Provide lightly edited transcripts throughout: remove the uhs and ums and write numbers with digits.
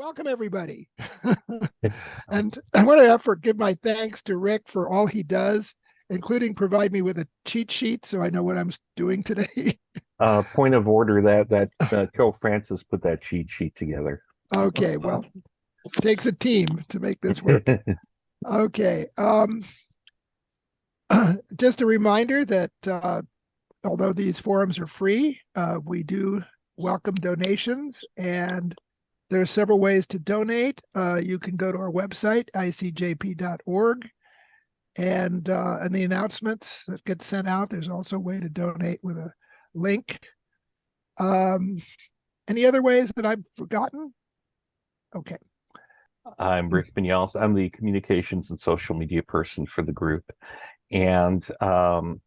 welcome everybody. And I want to give my thanks to Rick for all he does, including provide me with a cheat sheet so I know what I'm doing today. Point of order that Joe Francis put that cheat sheet together. Okay, well, it takes a team to make this work. Okay. Just a reminder that although these forums are free, we do welcome donations, and there are several ways to donate. You can go to our website, ICJP.org, and in the announcements that get sent out, there's also a way to donate with a link. Any other ways that I've forgotten? Okay. I'm Rick Vinyals. I'm the communications and social media person for the group. And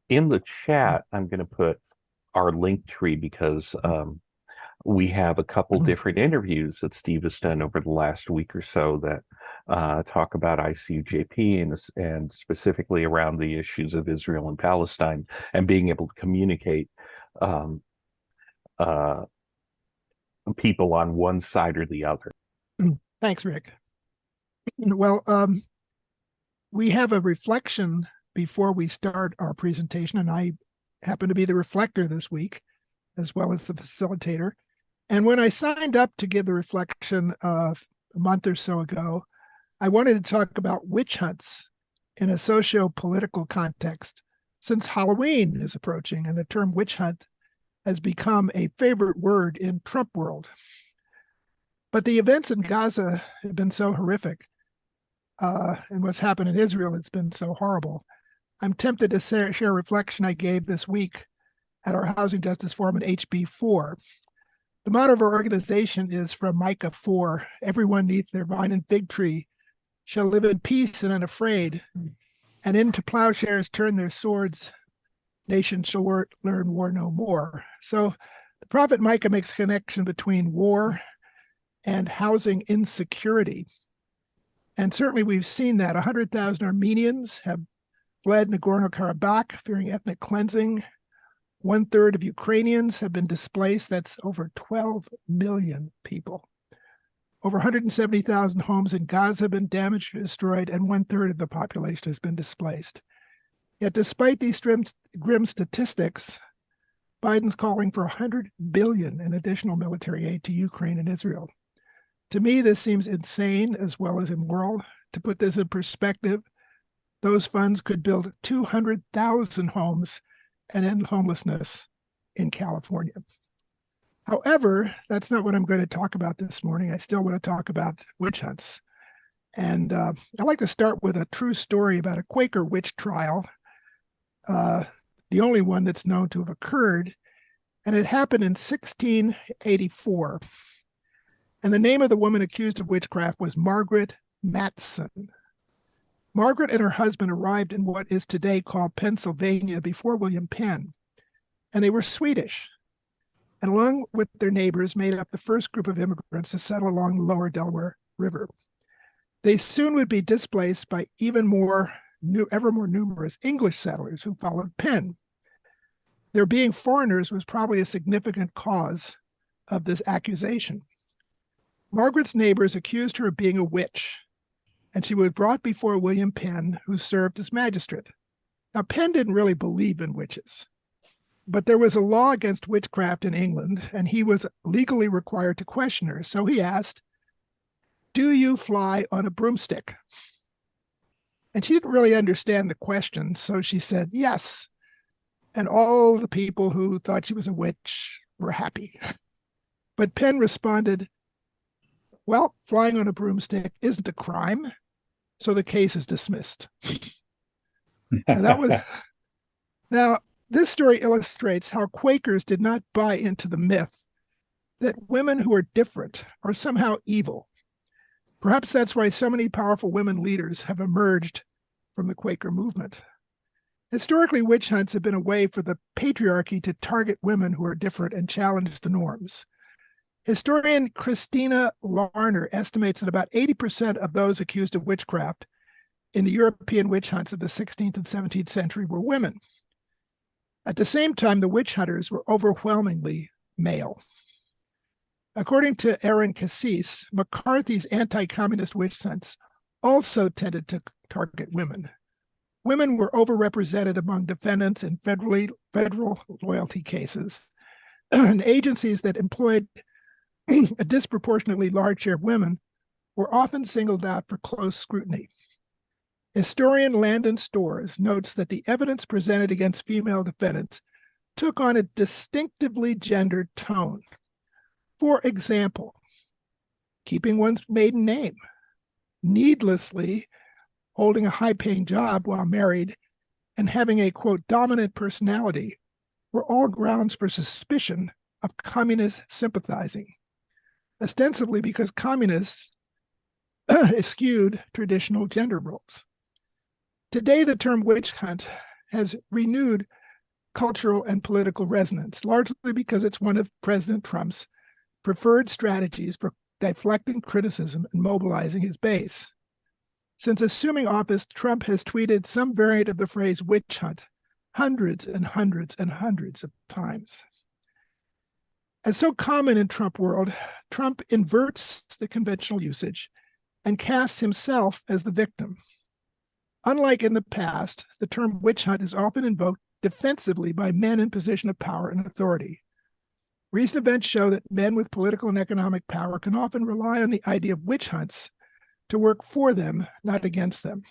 in the chat, I'm going to put our link tree because we have a couple different interviews that Steve has done over the last week or so that talk about ICUJP and specifically around the issues of Israel and Palestine and being able to communicate people on one side or the other. Thanks, Rick. Well, we have a reflection before we start our presentation, and I happen to be the reflector this week, as well as the facilitator. And when I signed up to give the reflection a month or so ago, I wanted to talk about witch hunts in a socio-political context, since Halloween is approaching and the term witch hunt has become a favorite word in Trump world. But the events in Gaza have been so horrific, and what's happened in Israel has been so horrible. I'm tempted to share a reflection I gave this week at our Housing Justice Forum in HB4. The motto of our organization is from Micah 4, everyone neath their vine and fig tree shall live in peace and unafraid, and into plowshares turn their swords, nations shall learn war no more. So the prophet Micah makes a connection between war and housing insecurity. And certainly we've seen that. 100,000 Armenians have fled Nagorno-Karabakh, fearing ethnic cleansing. 1/3 of Ukrainians have been displaced. That's over 12 million people. Over 170,000 homes in Gaza have been damaged or destroyed, and 1/3 of the population has been displaced. Yet despite these grim statistics, Biden's calling for $100 billion in additional military aid to Ukraine and Israel. To me, this seems insane as well as immoral. To put this in perspective, those funds could build 200,000 homes and end homelessness in California. However, that's not what I'm going to talk about this morning. I still want to talk about witch hunts. And I'd like to start with a true story about a Quaker witch trial, the only one that's known to have occurred. And it happened in 1684. And the name of the woman accused of witchcraft was Margaret Matson. Margaret and her husband arrived in what is today called Pennsylvania before William Penn, and they were Swedish, and along with their neighbors made up the first group of immigrants to settle along the lower Delaware River. They soon would be displaced by ever more numerous English settlers who followed Penn. Their being foreigners was probably a significant cause of this accusation. Margaret's neighbors accused her of being a witch, and she was brought before William Penn, who served as magistrate. Now, Penn didn't really believe in witches, but there was a law against witchcraft in England, and he was legally required to question her. So he asked, "Do you fly on a broomstick?" And she didn't really understand the question, so she said, "Yes." And all the people who thought she was a witch were happy. But Penn responded, "Well, flying on a broomstick isn't a crime, so the case is dismissed." Now, this story illustrates how Quakers did not buy into the myth that women who are different are somehow evil. Perhaps that's why so many powerful women leaders have emerged from the Quaker movement. Historically, witch hunts have been a way for the patriarchy to target women who are different and challenge the norms. Historian Christina Larner estimates that about 80% of those accused of witchcraft in the European witch hunts of the 16th and 17th century were women. At the same time, the witch hunters were overwhelmingly male. According to Aaron Cassis, McCarthy's anti-communist witch hunts also tended to target women. Women were overrepresented among defendants in federal loyalty cases, and agencies that employed a disproportionately large share of women were often singled out for close scrutiny. Historian Landon Storrs notes that the evidence presented against female defendants took on a distinctively gendered tone. For example, keeping one's maiden name, needlessly holding a high-paying job while married, and having a, quote, dominant personality were all grounds for suspicion of communist sympathizing, ostensibly because communists eschewed traditional gender roles. Today, the term witch hunt has renewed cultural and political resonance, largely because it's one of President Trump's preferred strategies for deflecting criticism and mobilizing his base. Since assuming office, Trump has tweeted some variant of the phrase witch hunt hundreds and hundreds and hundreds of times. As so common in Trump world, Trump inverts the conventional usage and casts himself as the victim. Unlike in the past, the term witch hunt is often invoked defensively by men in position of power and authority. Recent events show that men with political and economic power can often rely on the idea of witch hunts to work for them, not against them.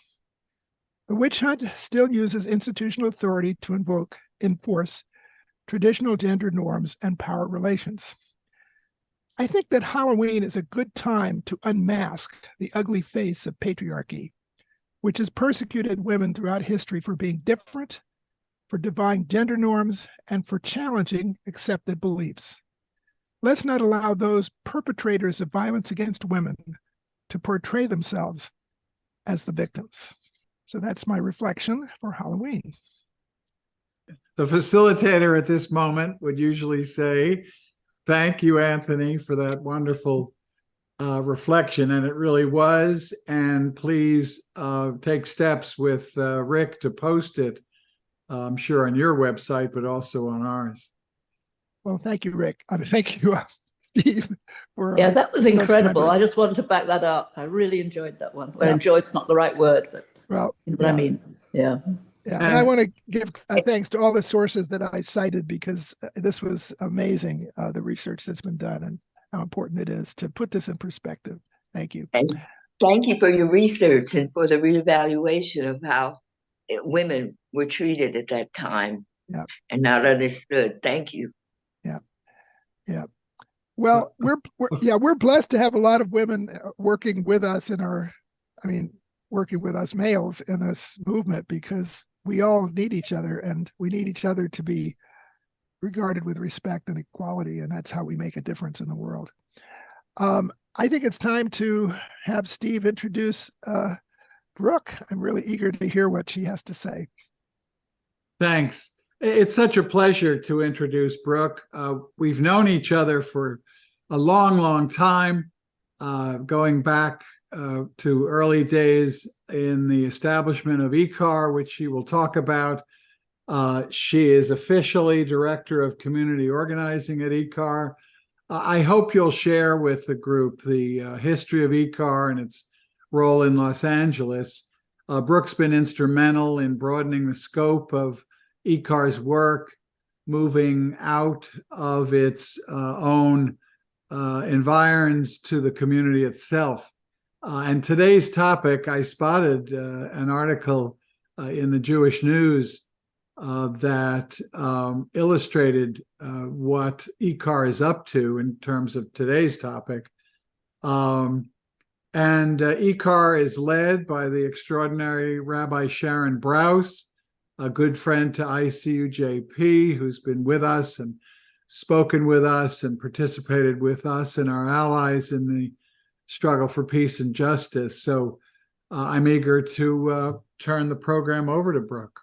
The witch hunt still uses institutional authority to enforce traditional gender norms and power relations. I think that Halloween is a good time to unmask the ugly face of patriarchy, which has persecuted women throughout history for being different, for defying gender norms, and for challenging accepted beliefs. Let's not allow those perpetrators of violence against women to portray themselves as the victims. So that's my reflection for Halloween. The facilitator at this moment would usually say, thank you, Anthony, for that wonderful reflection. And it really was. And please take steps with Rick to post it, I'm sure on your website, but also on ours. Well, thank you, Rick. Thank you, Steve. Yeah, that was incredible. I just wanted to back that up. I really enjoyed that one. Well, enjoyed's not the right word, but you know what I mean. Yeah. Yeah, and I want to give thanks to all the sources that I cited, because this was amazing, the research that's been done and how important it is to put this in perspective. Thank you. And thank you for your research and for the reevaluation of how women were treated at that time and not understood. Thank you. Yeah. Well, we're blessed to have a lot of women working with us working with us males in this movement, because we all need each other, and we need each other to be regarded with respect and equality, and that's how we make a difference in the world. I think it's time to have Steve introduce Brooke. I'm really eager to hear what she has to say. Thanks. It's such a pleasure to introduce Brooke. We've known each other for a long, long time, going back to early days in the establishment of IKAR, which she will talk about. She is officially Director of Community Organizing at IKAR. I hope you'll share with the group the history of IKAR and its role in Los Angeles. Brooke's been instrumental in broadening the scope of IKAR's work, moving out of its own environs to the community itself. And today's topic, I spotted an article in the Jewish News that illustrated what IKAR is up to in terms of today's topic. And IKAR is led by the extraordinary Rabbi Sharon Brous, a good friend to ICUJP, who's been with us and spoken with us and participated with us and our allies in the struggle for peace and justice. So I'm eager to turn the program over to Brooke.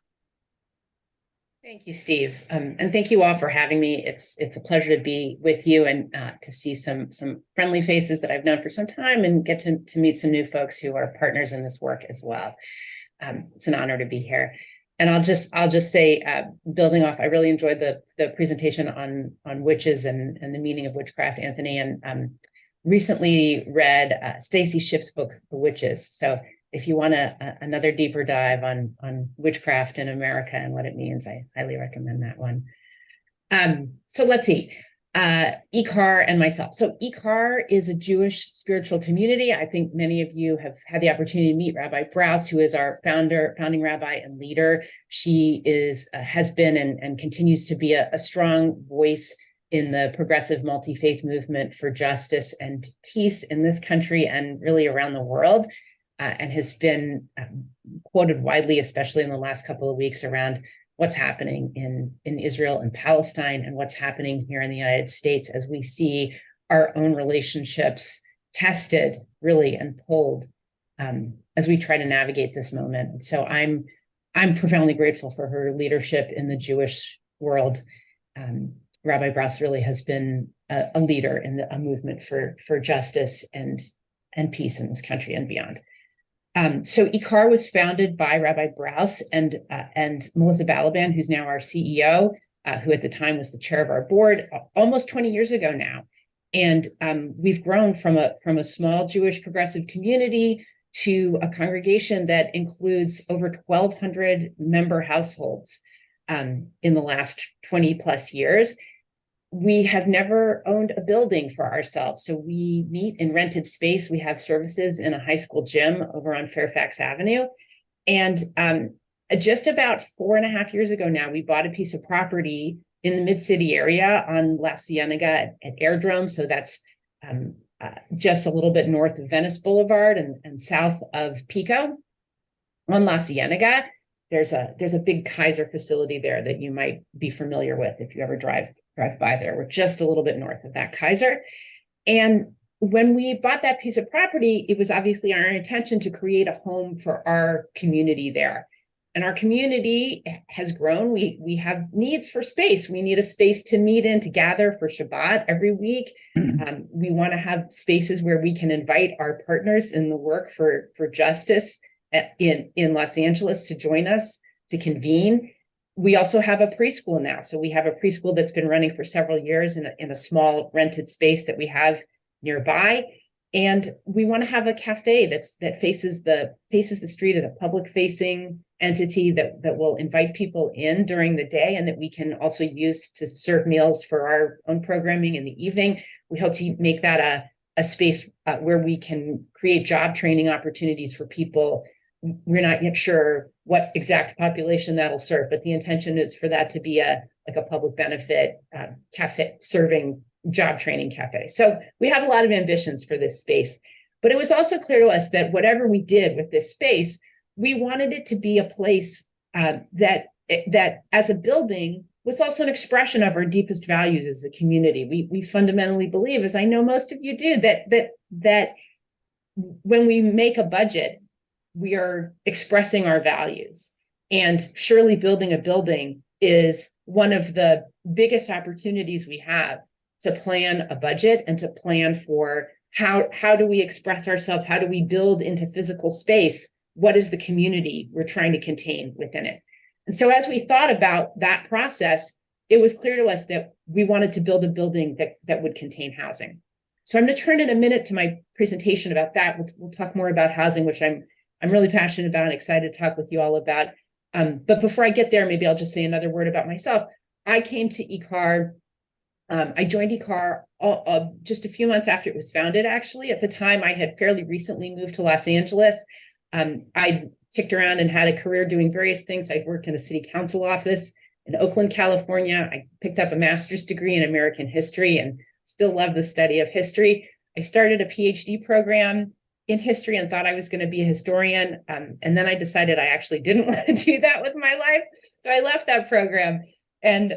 Thank you, Steve. And thank you all for having me. It's a pleasure to be with you and to see some friendly faces that I've known for some time and get to meet some new folks who are partners in this work as well. It's an honor to be here. And I'll just say, building off, I really enjoyed the presentation on witches and the meaning of witchcraft, Anthony, and recently read Stacy Schiff's book, The Witches. So if you want another deeper dive on witchcraft in America and what it means, I highly recommend that one. So let's see. IKAR and myself. So IKAR is a Jewish spiritual community. I think many of you have had the opportunity to meet Rabbi Brous, who is our founding rabbi and leader. She has been and continues to be a strong voice in the progressive multi-faith movement for justice and peace in this country and really around the world, and has been quoted widely, especially in the last couple of weeks, around what's happening in Israel and Palestine and what's happening here in the United States as we see our own relationships tested really and pulled as we try to navigate this moment. And so I'm profoundly grateful for her leadership in the Jewish world. Rabbi Brous really has been a leader in a movement for justice and peace in this country and beyond. So IKAR was founded by Rabbi Brous and Melissa Balaban, who's now our CEO, who at the time was the chair of our board, almost 20 years ago now. And we've grown from a small Jewish progressive community to a congregation that includes over 1,200 member households in the last 20 plus years. We have never owned a building for ourselves. So we meet in rented space. We have services in a high school gym over on Fairfax Avenue. And just about 4.5 years ago now, we bought a piece of property in the Mid-City area on La Cienega at Airdrome. So that's just a little bit north of Venice Boulevard and south of Pico. On La Cienega, there's a big Kaiser facility there that you might be familiar with if you ever drive by there. We're just a little bit north of that Kaiser. And when we bought that piece of property, it was obviously our intention to create a home for our community there. And our community has grown. We have needs for space. We need a space to meet in, to gather for Shabbat every week. We want to have spaces where we can invite our partners in the work for justice in Los Angeles to join us, to convene. We also have a preschool now. So we have a preschool that's been running for several years in a small rented space that we have nearby. And we want to have a cafe that faces the street, as a public facing entity that will invite people in during the day and that we can also use to serve meals for our own programming in the evening. We hope to make that a space where we can create job training opportunities for people. We're not yet sure what exact population that'll serve, but the intention is for that to be a public benefit cafe serving job training cafe. So we have a lot of ambitions for this space, but it was also clear to us that whatever we did with this space, we wanted it to be a place that as a building was also an expression of our deepest values as a community. We fundamentally believe, as I know most of you do, that when we make a budget, we are expressing our values. And surely building a building is one of the biggest opportunities we have to plan a budget and to plan for how do we express ourselves? How do we build into physical space? What is the community we're trying to contain within it? And so as we thought about that process, it was clear to us that we wanted to build a building that would contain housing. So I'm going to turn in a minute to my presentation about that. We'll talk more about housing, which I'm really passionate about and excited to talk with you all about. But before I get there, maybe I'll just say another word about myself. I came to IKAR. I joined IKAR just a few months after it was founded, actually. At the time, I had fairly recently moved to Los Angeles. I kicked around and had a career doing various things. I'd worked in a city council office in Oakland, California. I picked up a master's degree in American history and still love the study of history. I started a PhD program in history and thought I was going to be a historian. And then I decided I actually didn't want to do that with my life. So I left that program and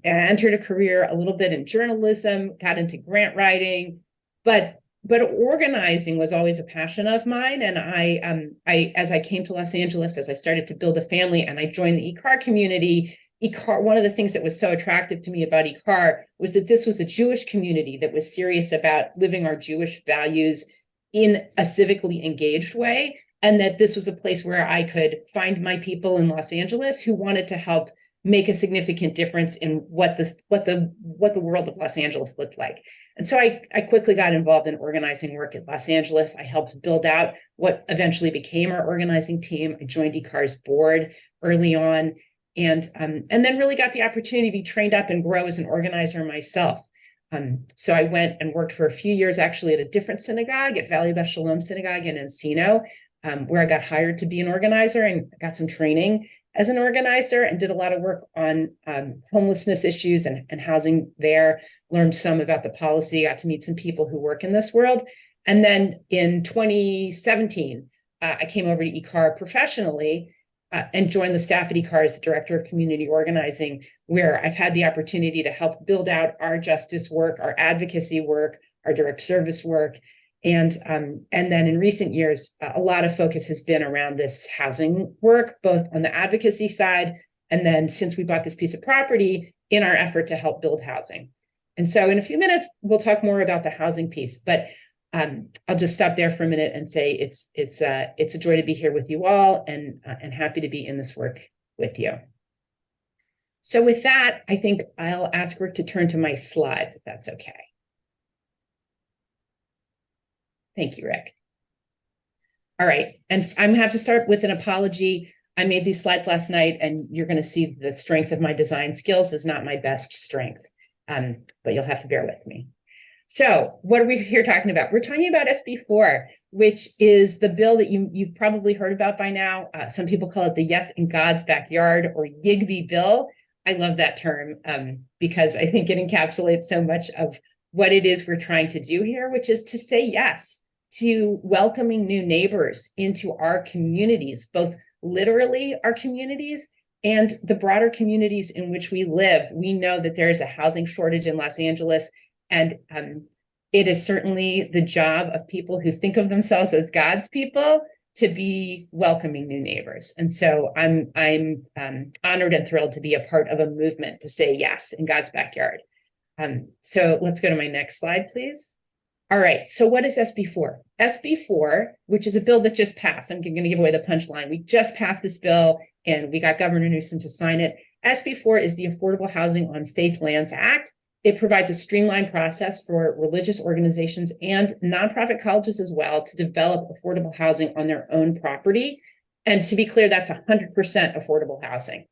entered a career a little bit in journalism, got into grant writing, but organizing was always a passion of mine. And I as I came to Los Angeles, as I started to build a family and I joined the IKAR community, one of the things that was so attractive to me about IKAR was that this was a Jewish community that was serious about living our Jewish values in a civically engaged way. and that this was a place where I could find my people in Los Angeles who wanted to help make a significant difference in what the world of Los Angeles looked like. And so I quickly got involved in organizing work at Los Angeles. I helped build out what eventually became our organizing team. I joined IKAR's board early on, and then really got the opportunity to be trained up and grow as an organizer myself. So I went and worked for a few years actually at a different synagogue, at Valley Beth Shalom Synagogue in Encino, where I got hired to be an organizer and got some training as an organizer, and did a lot of work on homelessness issues and housing there, learned some about the policy, got to meet some people who work in this world. And then in 2017, I came over to IKAR professionally and joined the staff at IKAR as the director of community organizing, where I've had the opportunity to help build out our justice work, our advocacy work, our direct service work. And then in recent years, a lot of focus has been around this housing work, both on the advocacy side, and then since we bought this piece of property, in our effort to help build housing. And so in a few minutes, we'll talk more about the housing piece, but I'll just stop there for a minute and say it's a joy to be here with you all, and happy to be in this work with you. So with that, I think I'll ask Rick to turn to my slides, if that's okay. Thank you, Rick. All right, and I'm gonna have to start with an apology. I made these slides last night, and you're gonna see the strength of my design skills is not my best strength, but you'll have to bear with me. So what are we here talking about? We're talking about SB4, which is the bill that you've probably heard about by now. Some people call it the Yes in God's Backyard, or YIGB bill. I love that term because I think it encapsulates so much of what it is we're trying to do here, which is to say yes to welcoming new neighbors into our communities, both literally our communities and the broader communities in which we live. We know that there is a housing shortage in Los Angeles, and it is certainly the job of people who think of themselves as God's people to be welcoming new neighbors. And so I'm honored and thrilled to be a part of a movement to say yes in God's backyard. So let's go to my next slide, please. All right, so what is SB4? SB4, which is a bill that just passed. I'm going to give away the punchline. We just passed this bill, and we got Governor Newsom to sign it. SB4 is the Affordable Housing on Faith Lands Act. It provides a streamlined process for religious organizations and nonprofit colleges as well to develop affordable housing on their own property. And to be clear, that's 100% affordable housing.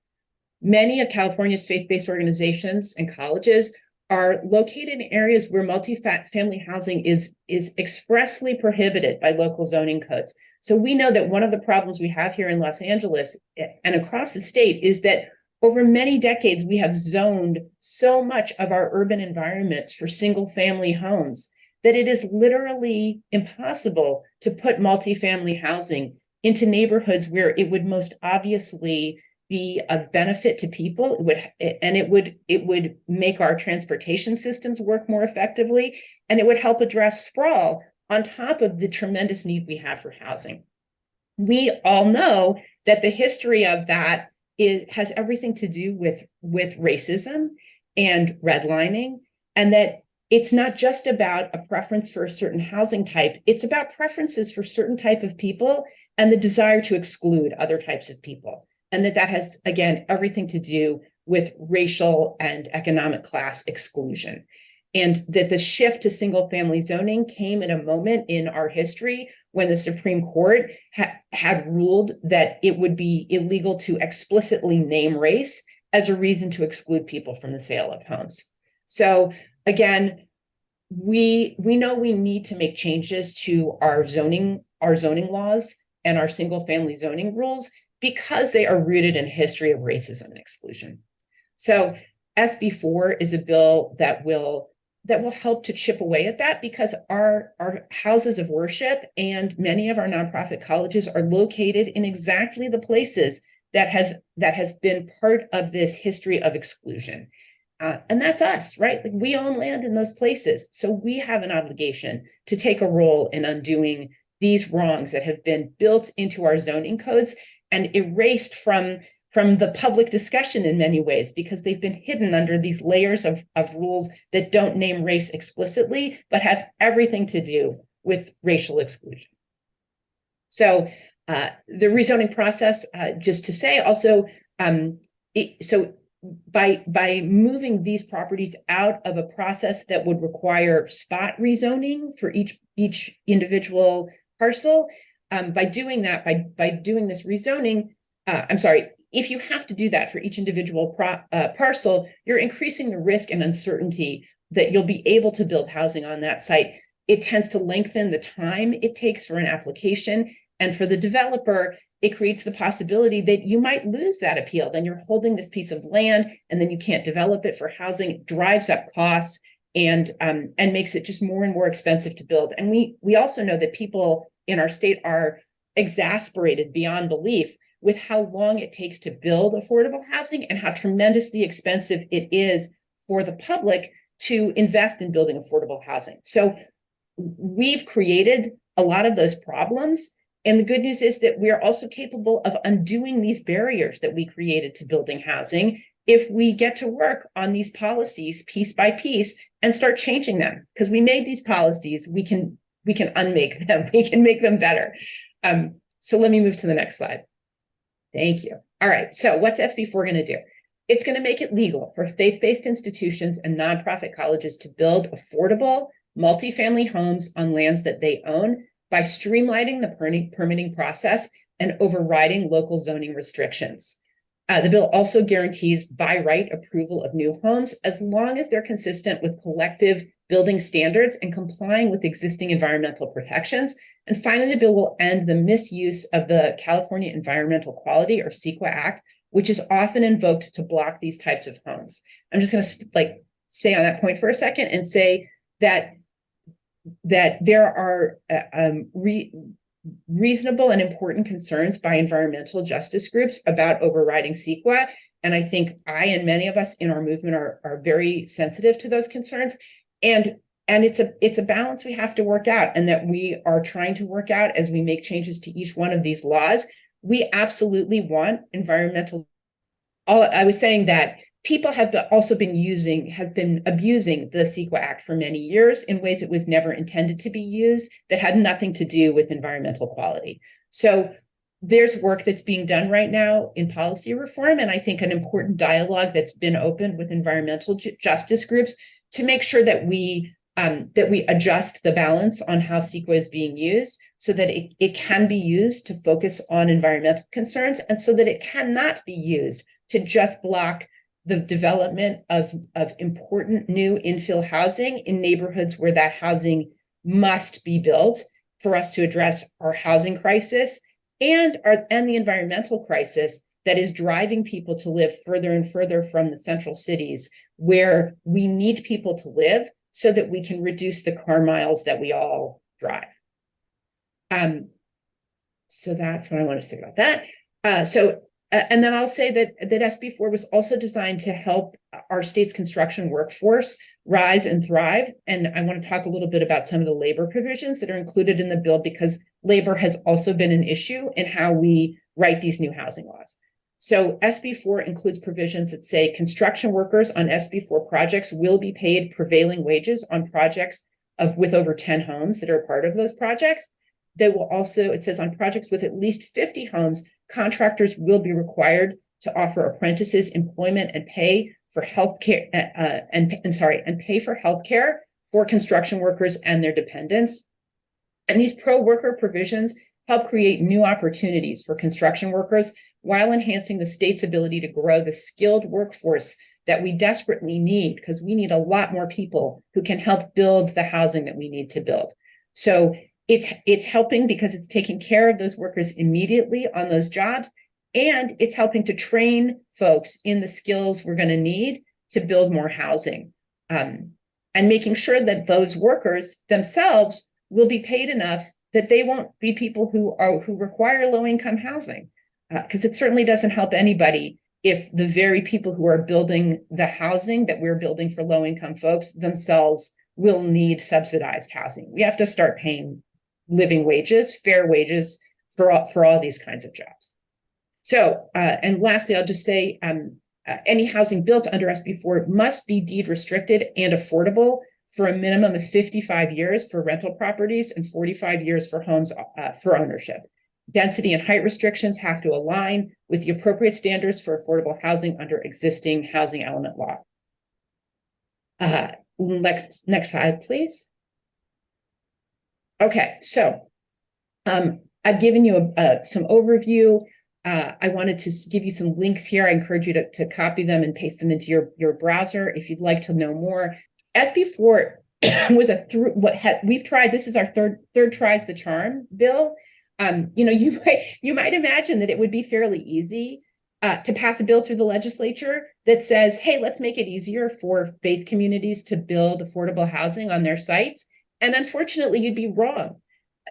Many of California's faith-based organizations and colleges are located in areas where multi-family housing is expressly prohibited by local zoning codes. So we know that one of the problems we have here in Los Angeles and across the state is that over many decades, we have zoned so much of our urban environments for single-family homes that it is literally impossible to put multifamily housing into neighborhoods where it would most obviously be of benefit to people. It would make our transportation systems work more effectively, and it would help address sprawl on top of the tremendous need we have for housing. We all know that the history of that has everything to do with racism and redlining, and that it's not just about a preference for a certain housing type, it's about preferences for certain type of people and the desire to exclude other types of people. And that has, again, everything to do with racial and economic class exclusion. And that the shift to single family zoning came at a moment in our history when the Supreme Court had ruled that it would be illegal to explicitly name race as a reason to exclude people from the sale of homes. So again, we know we need to make changes to our zoning laws and our single family zoning rules because they are rooted in a history of racism and exclusion. So SB4 is a bill that will help to chip away at that, because our houses of worship and many of our nonprofit colleges are located in exactly the places that have been part of this history of exclusion. And that's us, right? Like, we own land in those places. So we have an obligation to take a role in undoing these wrongs that have been built into our zoning codes and erased from the public discussion in many ways, because they've been hidden under these layers of rules that don't name race explicitly, but have everything to do with racial exclusion. So The rezoning process, just to say also, so by moving these properties out of a process that would require spot rezoning for each individual parcel, by doing that, by doing this rezoning, I'm sorry, if you have to do that for each individual parcel, you're increasing the risk and uncertainty that you'll be able to build housing on that site. It tends to lengthen the time it takes for an application. And for the developer, it creates the possibility that you might lose that appeal. Then you're holding this piece of land and then you can't develop it for housing. It drives up costs and makes it just more and more expensive to build. And we also know that people in our state are exasperated beyond belief with how long it takes to build affordable housing and how tremendously expensive it is for the public to invest in building affordable housing. So we've created a lot of those problems. And the good news is that we are also capable of undoing these barriers that we created to building housing if we get to work on these policies piece by piece and start changing them. Because we made these policies, we can unmake them, we can make them better. So let me move to the next slide. Thank you. All right, so what's SB4 going to do? It's going to make it legal for faith-based institutions and nonprofit colleges to build affordable multifamily homes on lands that they own by streamlining the permitting process and overriding local zoning restrictions. The bill also guarantees by right approval of new homes as long as they're consistent with collective building standards and complying with existing environmental protections. And finally, the bill will end the misuse of the California Environmental Quality or CEQA Act, which is often invoked to block these types of homes. I'm just going to stay on that point for a second and say that there are reasonable and important concerns by environmental justice groups about overriding CEQA. And I think I and many of us in our movement are very sensitive to those concerns. And it's a balance we have to work out and that we are trying to work out as we make changes to each one of these laws. We absolutely want environmental. I was saying that people have been abusing the CEQA Act for many years in ways it was never intended to be used that had nothing to do with environmental quality. So there's work that's being done right now in policy reform, and I think an important dialogue that's been opened with environmental justice groups to make sure that we adjust the balance on how CEQA is being used so that it can be used to focus on environmental concerns and so that it cannot be used to just block the development of important new infill housing in neighborhoods where that housing must be built for us to address our housing crisis and the environmental crisis that is driving people to live further and further from the central cities where we need people to live so that we can reduce the car miles that we all drive. So that's what I want to say about that. And then I'll say that SB4 was also designed to help our state's construction workforce rise and thrive. And I want to talk a little bit about some of the labor provisions that are included in the bill because labor has also been an issue in how we write these new housing laws. So SB4 includes provisions that say construction workers on SB4 projects will be paid prevailing wages on projects with over 10 homes that are part of those projects. They will also, it says on projects with at least 50 homes, contractors will be required to offer apprentices employment and pay for healthcare and pay for healthcare for construction workers and their dependents. And these pro-worker provisions help create new opportunities for construction workers while enhancing the state's ability to grow the skilled workforce that we desperately need, because we need a lot more people who can help build the housing that we need to build. So it's helping because it's taking care of those workers immediately on those jobs, and it's helping to train folks in the skills we're going to need to build more housing, and making sure that those workers themselves will be paid enough that they won't be people who require low-income housing, because it certainly doesn't help anybody if the very people who are building the housing that we're building for low-income folks themselves will need subsidized housing. We have to start paying living wages, fair wages for all these kinds of jobs. So, and lastly, I'll just say any housing built under SB4 must be deed restricted and affordable for a minimum of 55 years for rental properties and 45 years for homes for ownership. Density and height restrictions have to align with the appropriate standards for affordable housing under existing housing element law. Next slide, please. Okay, so I've given you some overview. I wanted to give you some links here. I encourage you to copy them and paste them into your browser if you'd like to know more. SB4 was we've tried. This is our third tries the charm bill. You might imagine that it would be fairly easy to pass a bill through the legislature that says, hey, let's make it easier for faith communities to build affordable housing on their sites. And unfortunately, you'd be wrong.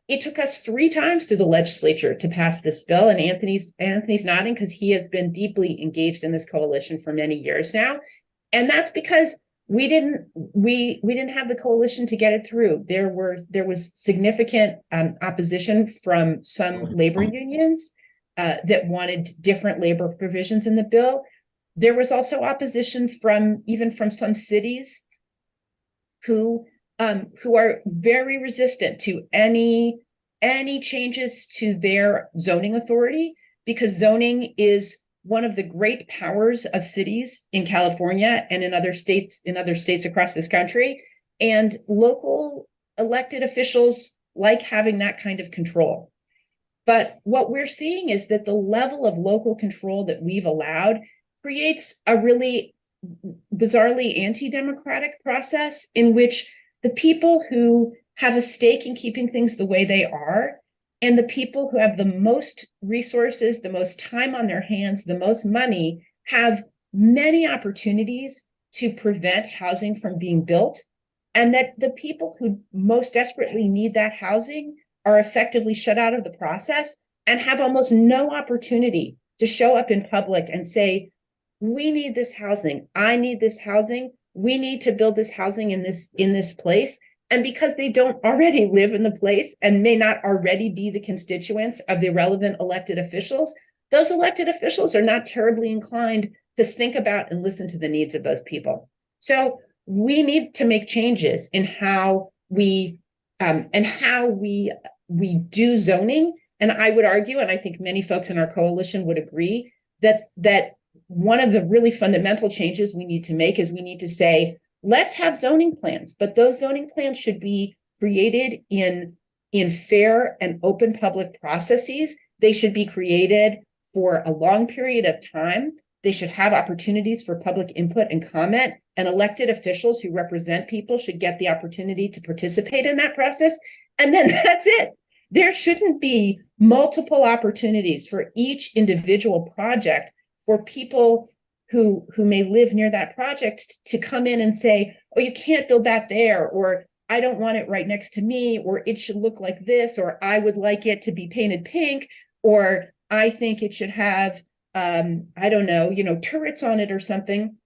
It took us 3 times through the legislature to pass this bill, and Anthony's nodding because he has been deeply engaged in this coalition for many years now, and that's because we didn't have the coalition to get it through. There was significant opposition from some labor unions that wanted different labor provisions in the bill. There was also opposition from some cities who are very resistant to any changes to their zoning authority, because zoning is one of the great powers of cities in California and in other states across this country. And local elected officials like having that kind of control. But what we're seeing is that the level of local control that we've allowed creates a really bizarrely anti-democratic process in which the people who have a stake in keeping things the way they are, and the people who have the most resources, the most time on their hands, the most money, have many opportunities to prevent housing from being built, and that the people who most desperately need that housing are effectively shut out of the process and have almost no opportunity to show up in public and say, we need this housing, I need this housing, we need to build this housing in this place. And because they don't already live in the place and may not already be the constituents of the relevant elected officials, those elected officials are not terribly inclined to think about and listen to the needs of those people. So we need to make changes in how we do zoning. And I would argue, and I think many folks in our coalition would agree, that one of the really fundamental changes we need to make is we need to say, let's have zoning plans, but those zoning plans should be created in fair and open public processes. They should be created for a long period of time. They should have opportunities for public input and comment, and elected officials who represent people should get the opportunity to participate in that process. And then that's it. There shouldn't be multiple opportunities for each individual project for people who may live near that project to come in and say, oh, you can't build that there, or I don't want it right next to me, or it should look like this, or I would like it to be painted pink, or I think it should have, I don't know, turrets on it or something,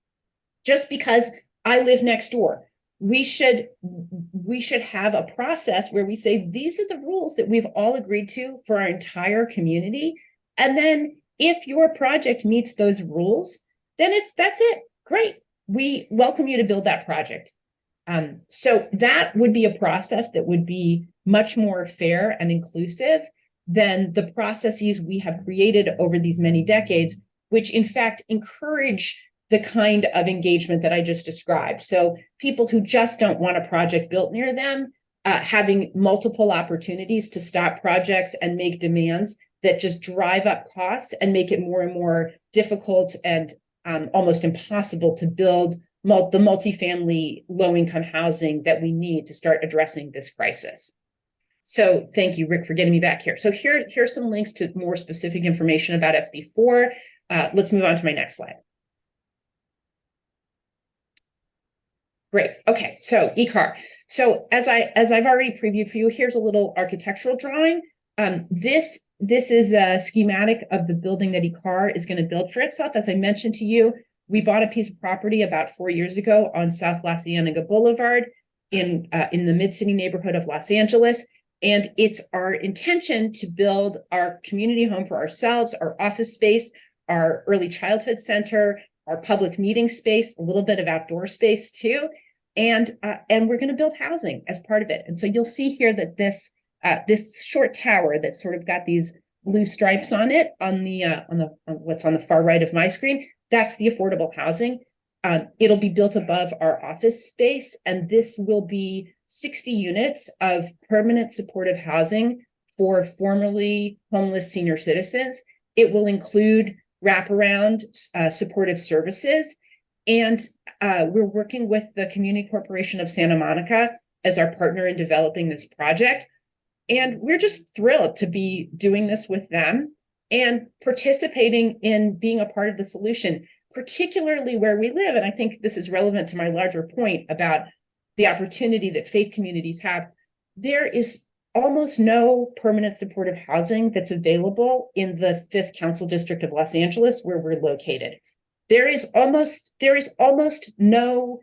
just because I live next door. We should have a process where we say, these are the rules that we've all agreed to for our entire community. And then if your project meets those rules, then that's it. Great. We welcome you to build that project. So that would be a process that would be much more fair and inclusive than the processes we have created over these many decades, which in fact encourage the kind of engagement that I just described. So people who just don't want a project built near them, having multiple opportunities to stop projects and make demands that just drive up costs and make it more and more difficult and almost impossible to build the multifamily low-income housing that we need to start addressing this crisis. So thank you, Rick, for getting me back here. So here's some links to more specific information about SB4. Let's move on to my next slide. Great. Okay, so IKAR. So as I've already previewed for you, here's a little architectural drawing. This is a schematic of the building that IKAR is going to build for itself. As I mentioned to you, we bought a piece of property about 4 years ago on South La Cienega Boulevard in the mid-city neighborhood of Los Angeles. And it's our intention to build our community home for ourselves, our office space, our early childhood center, our public meeting space, a little bit of outdoor space too. And we're going to build housing as part of it. And so you'll see here that this short tower that's sort of got these blue stripes on it on what's on the far right of my screen. That's the affordable housing. It'll be built above our office space, and this will be 60 units of permanent supportive housing for formerly homeless senior citizens. It will include wraparound supportive services. And we're working with the Community Corporation of Santa Monica as our partner in developing this project. And we're just thrilled to be doing this with them and participating in being a part of the solution, particularly where we live. And I think this is relevant to my larger point about the opportunity that faith communities have. There is almost no permanent supportive housing that's available in the 5th Council District of Los Angeles, where we're located. There is almost no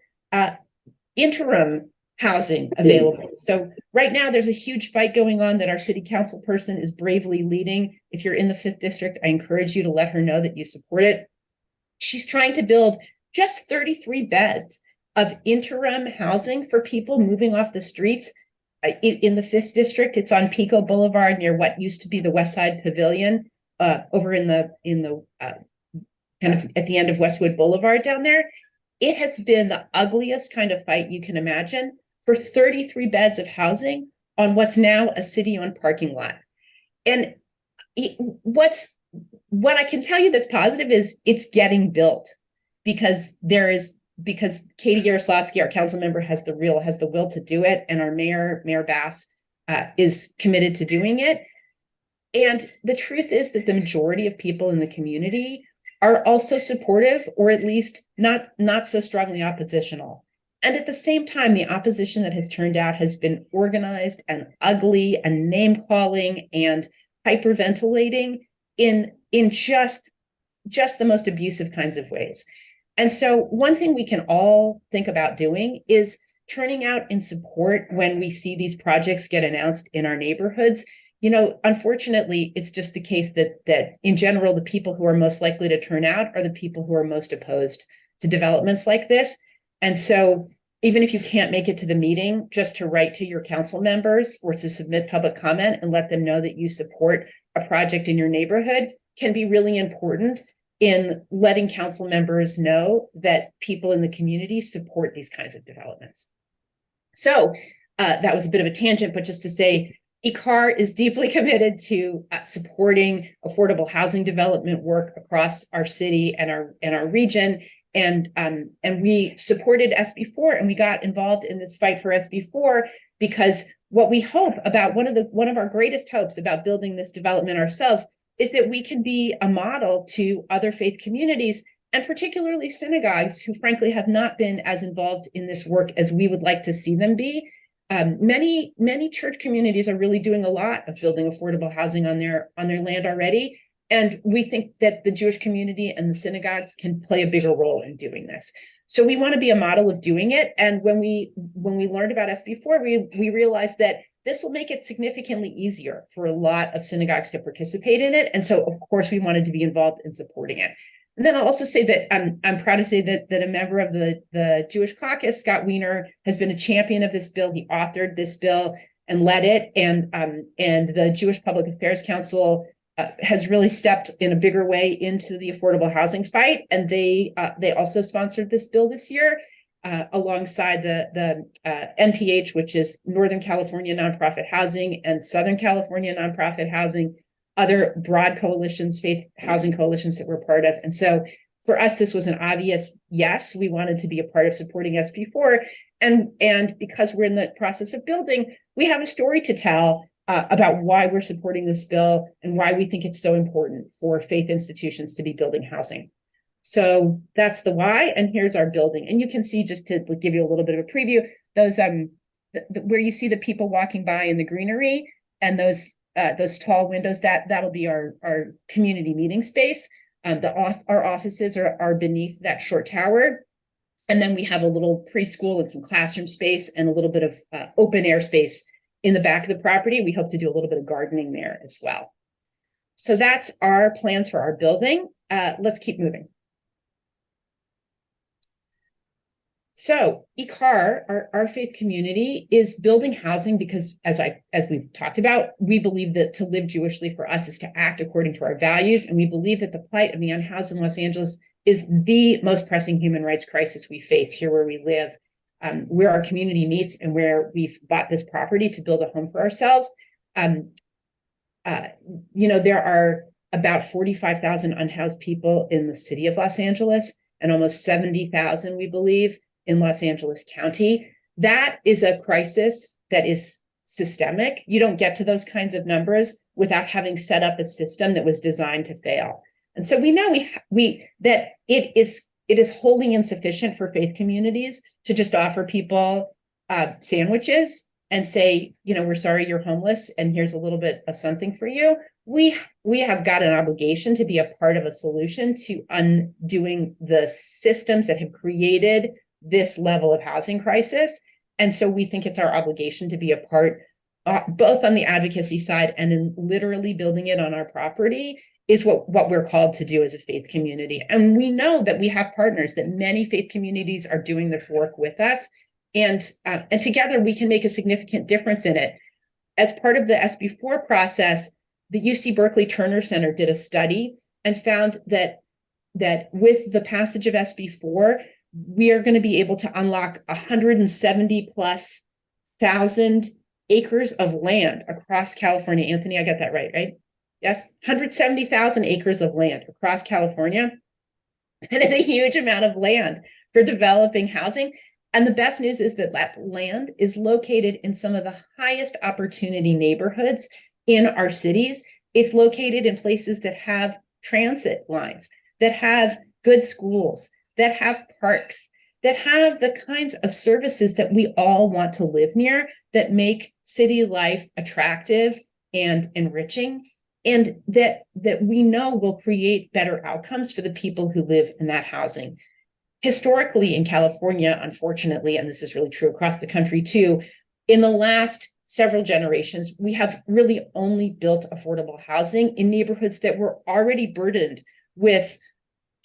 interim housing available. So right now there's a huge fight going on that our city council person is bravely leading. If you're in the 5th district, I encourage you to let her know that you support it. She's trying to build just 33 beds of interim housing for people moving off the streets. In the 5th district, it's on Pico Boulevard near what used to be the West Side Pavilion, over in the kind of at the end of Westwood Boulevard down there. It has been the ugliest kind of fight you can imagine for 33 beds of housing on what's now a city-owned parking lot. And what I can tell you that's positive is it's getting built, because Katie Yaroslavsky, our council member, has the will to do it, and our Mayor Bass, is committed to doing it. And the truth is that the majority of people in the community are also supportive, or at least not so strongly oppositional. And at the same time, the opposition that has turned out has been organized and ugly and name calling and hyperventilating in just the most abusive kinds of ways. And so one thing we can all think about doing is turning out in support when we see these projects get announced in our neighborhoods. You know, unfortunately, it's just the case that in general, the people who are most likely to turn out are the people who are most opposed to developments like this. And so even if you can't make it to the meeting, just to write to your council members or to submit public comment and let them know that you support a project in your neighborhood can be really important in letting council members know that people in the community support these kinds of developments. So that was a bit of a tangent, but just to say, IKAR is deeply committed to supporting affordable housing development work across our city and our region. And we supported SB4, and we got involved in this fight for SB4 because what we hope about one of our greatest hopes about building this development ourselves is that we can be a model to other faith communities, and particularly synagogues who frankly have not been as involved in this work as we would like to see them be. Many church communities are really doing a lot of building affordable housing on their land already. And we think that the Jewish community and the synagogues can play a bigger role in doing this. So we want to be a model of doing it. And when we learned about SB4, we realized that this will make it significantly easier for a lot of synagogues to participate in it. And so, of course, we wanted to be involved in supporting it. And then I'll also say that I'm proud to say that a member of the Jewish caucus, Scott Wiener, has been a champion of this bill. He authored this bill and led it. And the Jewish Public Affairs Council has really stepped in a bigger way into the affordable housing fight. And they also sponsored this bill this year alongside the NPH, which is Northern California Nonprofit Housing, and Southern California Nonprofit Housing, other broad coalitions, faith housing coalitions that we're part of. And so for us, this was an obvious yes. We wanted to be a part of supporting SB4. And because we're in the process of building, we have a story to tell about why we're supporting this bill and why we think it's so important for faith institutions to be building housing. So that's the why, and here's our building. And you can see, just to give you a little bit of a preview, those where you see the people walking by in the greenery and those tall windows, that'll be our community meeting space. Our offices are beneath that short tower. And then we have a little preschool and some classroom space and a little bit of open air space in the back of the property. We hope to do a little bit of gardening there as well. So that's our plans for our building. Let's keep moving. So IKAR, our faith community, is building housing because, as we've talked about, we believe that to live Jewishly for us is to act according to our values, and we believe that the plight of the unhoused in Los Angeles is the most pressing human rights crisis we face here where we live, where our community meets, and where we've bought this property to build a home for ourselves. There are about 45,000 unhoused people in the city of Los Angeles, and almost 70,000, we believe, in Los Angeles County. That is a crisis that is systemic. You don't get to those kinds of numbers without having set up a system that was designed to fail. And so we know that it is wholly insufficient for faith communities to just offer people sandwiches and say, we're sorry you're homeless, and here's a little bit of something for you. We have got an obligation to be a part of a solution to undoing the systems that have created this level of housing crisis. And so we think it's our obligation to be a part, both on the advocacy side and in literally building it on our property is what we're called to do as a faith community. And we know that we have partners, that many faith communities are doing this work with us. And together we can make a significant difference in it. As part of the SB4 process, the UC Berkeley Turner Center did a study and found that with the passage of SB4, we are going to be able to unlock 170,000+ acres of land across California. Anthony, I got that right? Yes, 170,000 acres of land across California. That is a huge amount of land for developing housing. And the best news is that land is located in some of the highest opportunity neighborhoods in our cities. It's located in places that have transit lines, that have good schools, that have parks, that have the kinds of services that we all want to live near, that make city life attractive and enriching, and that we know will create better outcomes for the people who live in that housing. Historically in California, unfortunately, and this is really true across the country too, in the last several generations, we have really only built affordable housing in neighborhoods that were already burdened with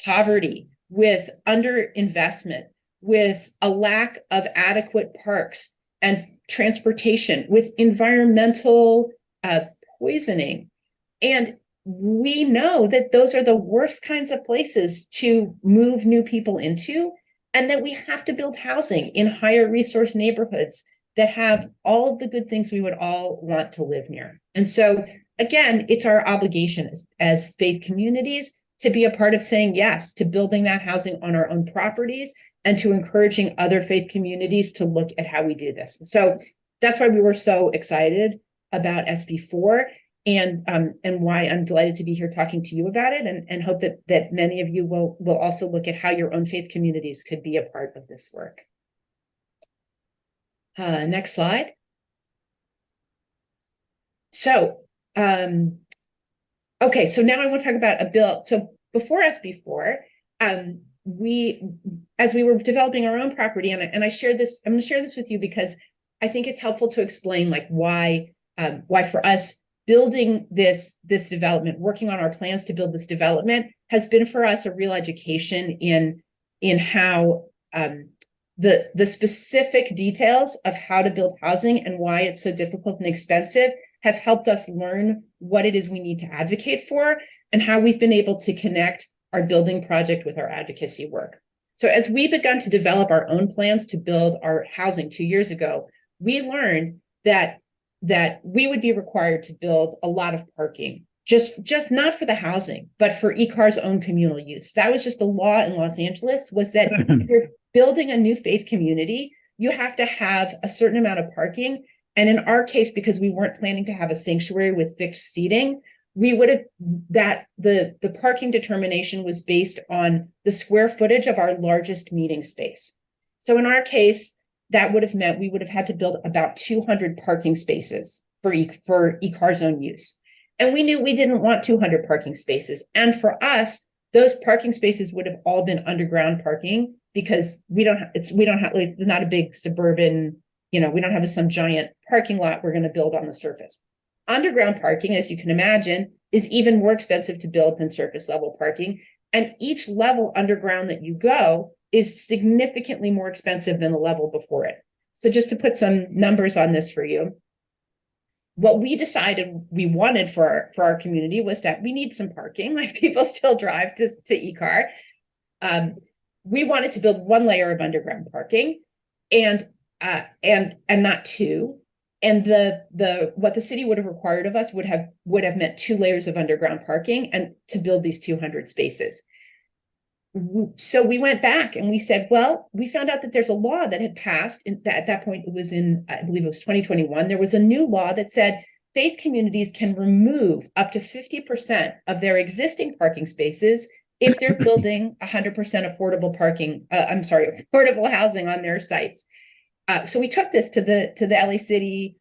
poverty, with underinvestment, with a lack of adequate parks and transportation, with environmental poisoning. And we know that those are the worst kinds of places to move new people into, and that we have to build housing in higher resource neighborhoods that have all of the good things we would all want to live near. And so, again, it's our obligation as faith communities to be a part of saying yes to building that housing on our own properties and to encouraging other faith communities to look at how we do this. So that's why we were so excited about SB4 and why I'm delighted to be here talking to you about it, and hope that many of you will also look at how your own faith communities could be a part of this work. Next slide. So, okay, so now I want to talk about a bill. So before SB4, as we were developing our own property, and I share this, I'm going to share this with you because I think it's helpful to explain why for us building this development, working on our plans to build this development, has been for us a real education in how the specific details of how to build housing and why it's so difficult and expensive have helped us learn what it is we need to advocate for and how we've been able to connect our building project with our advocacy work. So as we begun to develop our own plans to build our housing 2 years ago, we learned that we would be required to build a lot of parking, just not for the housing, but for IKAR's own communal use. That was just the law in Los Angeles, was that if you're building a new faith community, you have to have a certain amount of parking. And in our case, because we weren't planning to have a sanctuary with fixed seating, we would have the parking determination was based on the square footage of our largest meeting space. So in our case, that would have meant we would have had to build about 200 parking spaces for IKAR's own use. And we knew we didn't want 200 parking spaces. And for us, those parking spaces would have all been underground parking because we don't have, it's not a big suburban, we don't have some giant parking lot we're going to build on the surface. Underground parking, as you can imagine, is even more expensive to build than surface level parking. And each level underground that you go is significantly more expensive than the level before it. So just to put some numbers on this for you, what we decided we wanted for our community was that we need some parking, like people still drive to IKAR. We wanted to build 1 layer of underground parking and not 2. And what the city would have required of us would have meant 2 layers of underground parking and to build these 200 spaces. So we went back and we said, well, we found out that there's a law that had passed at that point. It was I believe it was 2021. There was a new law that said faith communities can remove up to 50% of their existing parking spaces if they're building 100% affordable parking. Affordable housing on their sites. So we took this to the LA City,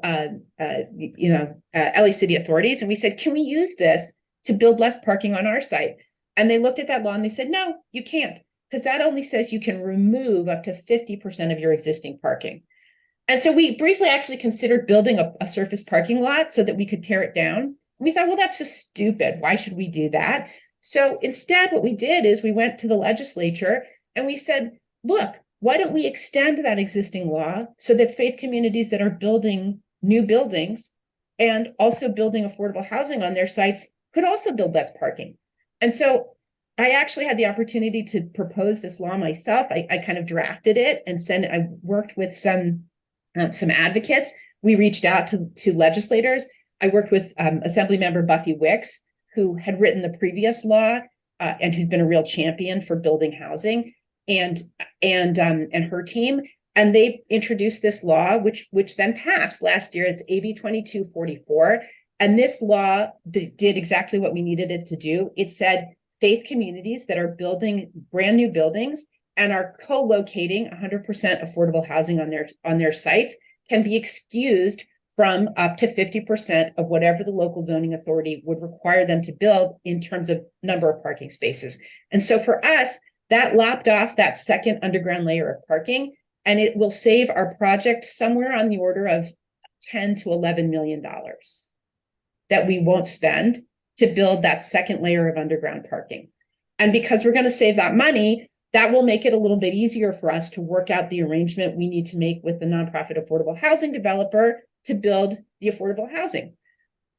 LA City authorities, and we said, can we use this to build less parking on our site? And they looked at that law and they said, no, you can't, because that only says you can remove up to 50% of your existing parking. And so we briefly actually considered building a surface parking lot so that we could tear it down. We thought, well, that's just stupid. Why should we do that? So instead, what we did is we went to the legislature and we said, look, why don't we extend that existing law so that faith communities that are building new buildings and also building affordable housing on their sites could also build less parking? And so I actually had the opportunity to propose this law myself. I kind of drafted it and I worked with some advocates. We reached out to legislators. I worked with Assemblymember Buffy Wicks, who had written the previous law and who's been a real champion for building housing, and her team. And they introduced this law, which then passed last year. It's AB 2244. And this law did exactly what we needed it to do. It said faith communities that are building brand new buildings and are co-locating 100% affordable housing on their sites can be excused from up to 50% of whatever the local zoning authority would require them to build in terms of number of parking spaces. And so for us, that lopped off that second underground layer of parking, and it will save our project somewhere on the order of $10 to $11 million that we won't spend to build that second layer of underground parking. And because we're going to save that money, that will make it a little bit easier for us to work out the arrangement we need to make with the nonprofit affordable housing developer to build the affordable housing.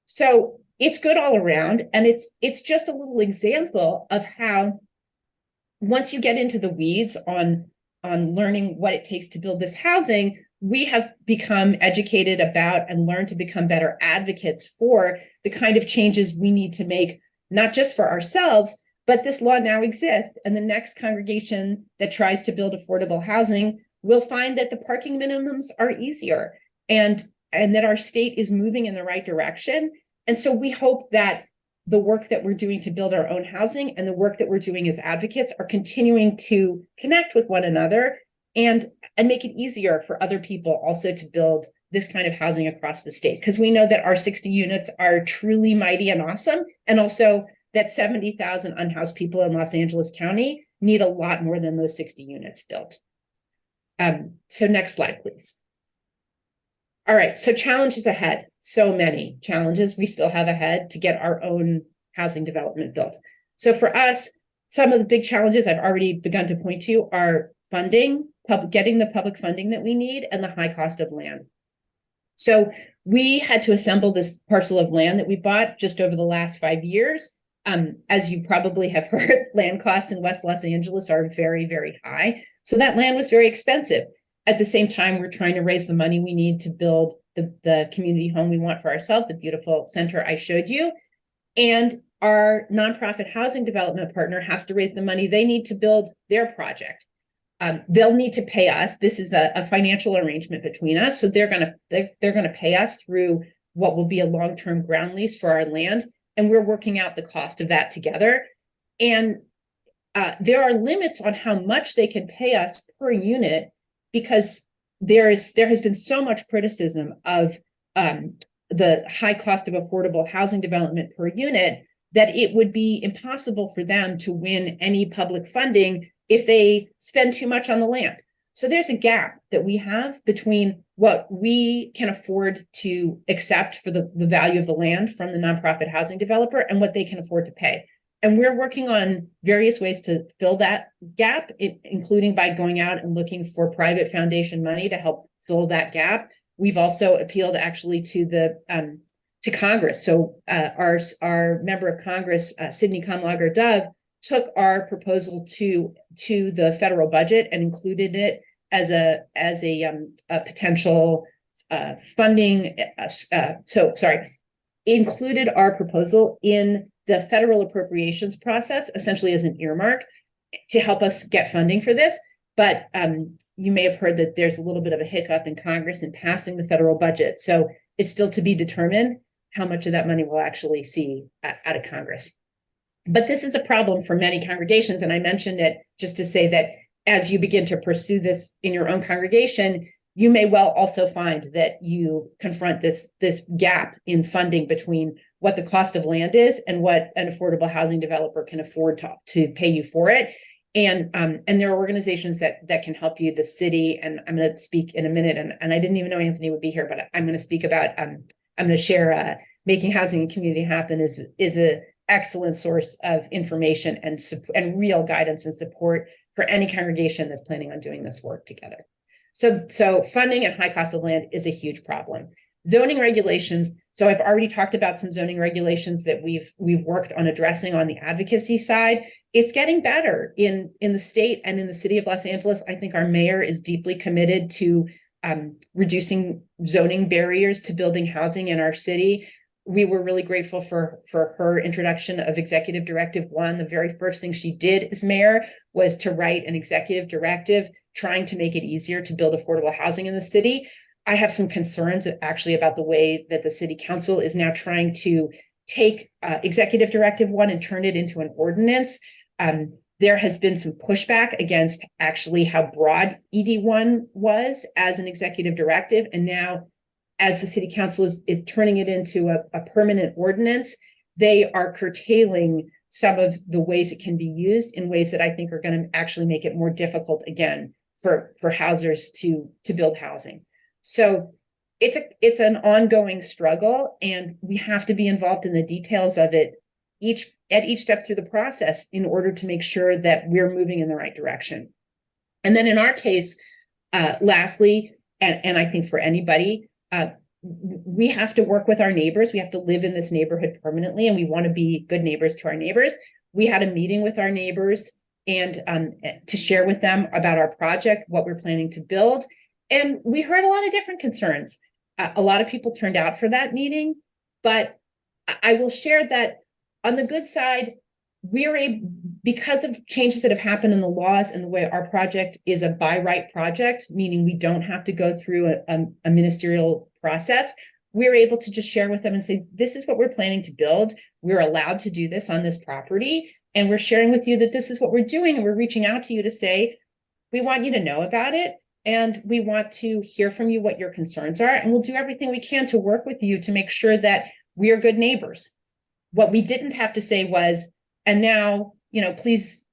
So it's good all around. And it's just a little example of how once you get into the weeds on learning what it takes to build this housing, we have become educated about and learned to become better advocates for the kind of changes we need to make, not just for ourselves, but this law now exists. And the next congregation that tries to build affordable housing will find that the parking minimums are easier and that our state is moving in the right direction. And so we hope that the work that we're doing to build our own housing and the work that we're doing as advocates are continuing to connect with one another and make it easier for other people also to build this kind of housing across the state. Because we know that our 60 units are truly mighty and awesome. And also that 70,000 unhoused people in Los Angeles County need a lot more than those 60 units built. So next slide, please. All right, so challenges ahead. So many challenges we still have ahead to get our own housing development built. So for us, some of the big challenges I've already begun to point to are funding, getting the public funding that we need, and the high cost of land. So we had to assemble this parcel of land that we bought just over the last 5 years. As you probably have heard, land costs in West Los Angeles are very, very high. So that land was very expensive. At the same time, we're trying to raise the money we need to build the community home we want for ourselves, the beautiful center I showed you. And our nonprofit housing development partner has to raise the money they need to build their project. They'll need to pay us. This is a financial arrangement between us. So they're gonna pay us through what will be a long-term ground lease for our land. And we're working out the cost of that together. And there are limits on how much they can pay us per unit, because there has been so much criticism of the high cost of affordable housing development per unit that it would be impossible for them to win any public funding if they spend too much on the land. So there's a gap that we have between what we can afford to accept for the value of the land from the nonprofit housing developer and what they can afford to pay. we're working on various ways to fill that gap, including by going out and looking for private foundation money to help fill that gap. We've also appealed actually to the to Congress. So our member of Congress, Sydney Kamlager Dove, took our proposal to the federal budget and included it as a potential funding. Included our proposal in the federal appropriations process, essentially as an earmark to help us get funding for this. But you may have heard that there's a little bit of a hiccup in Congress in passing the federal budget. So it's still to be determined how much of that money we'll actually see out of Congress. But this is a problem for many congregations. And I mentioned it just to say that as you begin to pursue this in your own congregation, you may well also find that you confront this gap in funding between what the cost of land is and what an affordable housing developer can afford to pay you for it. And there are organizations that can help you, the city, and I'm going to speak in a minute, and I didn't even know Anthony would be here, but I'm going to speak about, I'm going to share Making Housing and Community Happen is an excellent source of information and real guidance and support for any congregation that's planning on doing this work together. So funding and high cost of land is a huge problem. Zoning regulations. So I've already talked about some zoning regulations that we've worked on addressing on the advocacy side. It's getting better in the state and in the city of Los Angeles. I think our mayor is deeply committed to reducing zoning barriers to building housing in our city. We were really grateful for her introduction of Executive Directive 1. The very first thing she did as mayor was to write an executive directive trying to make it easier to build affordable housing in the city. I have some concerns actually about the way that the city council is now trying to take Executive Directive 1 and turn it into an ordinance. There has been some pushback against actually how broad ED1 was as an executive directive. And now, as the city council is turning it into a permanent ordinance, they are curtailing some of the ways it can be used in ways that I think are going to actually make it more difficult again for housers to build housing. So it's an ongoing struggle, and we have to be involved in the details of it at each step through the process in order to make sure that we're moving in the right direction. And then in our case, lastly, and I think for anybody, we have to work with our neighbors. We have to live in this neighborhood permanently, and we want to be good neighbors to our neighbors. We had a meeting with our neighbors and to share with them about our project, what we're planning to build. And we heard a lot of different concerns. A lot of people turned out for that meeting, but I will share that on the good side, we're able, because of changes that have happened in the laws and the way our project is a by right project, meaning we don't have to go through a ministerial process, we're able to just share with them and say, this is what we're planning to build. We're allowed to do this on this property. And we're sharing with you that this is what we're doing. And we're reaching out to you to say, we want you to know about it. And we want to hear from you what your concerns are. And we'll do everything we can to work with you to make sure that we are good neighbors. What we didn't have to say was, and now, please,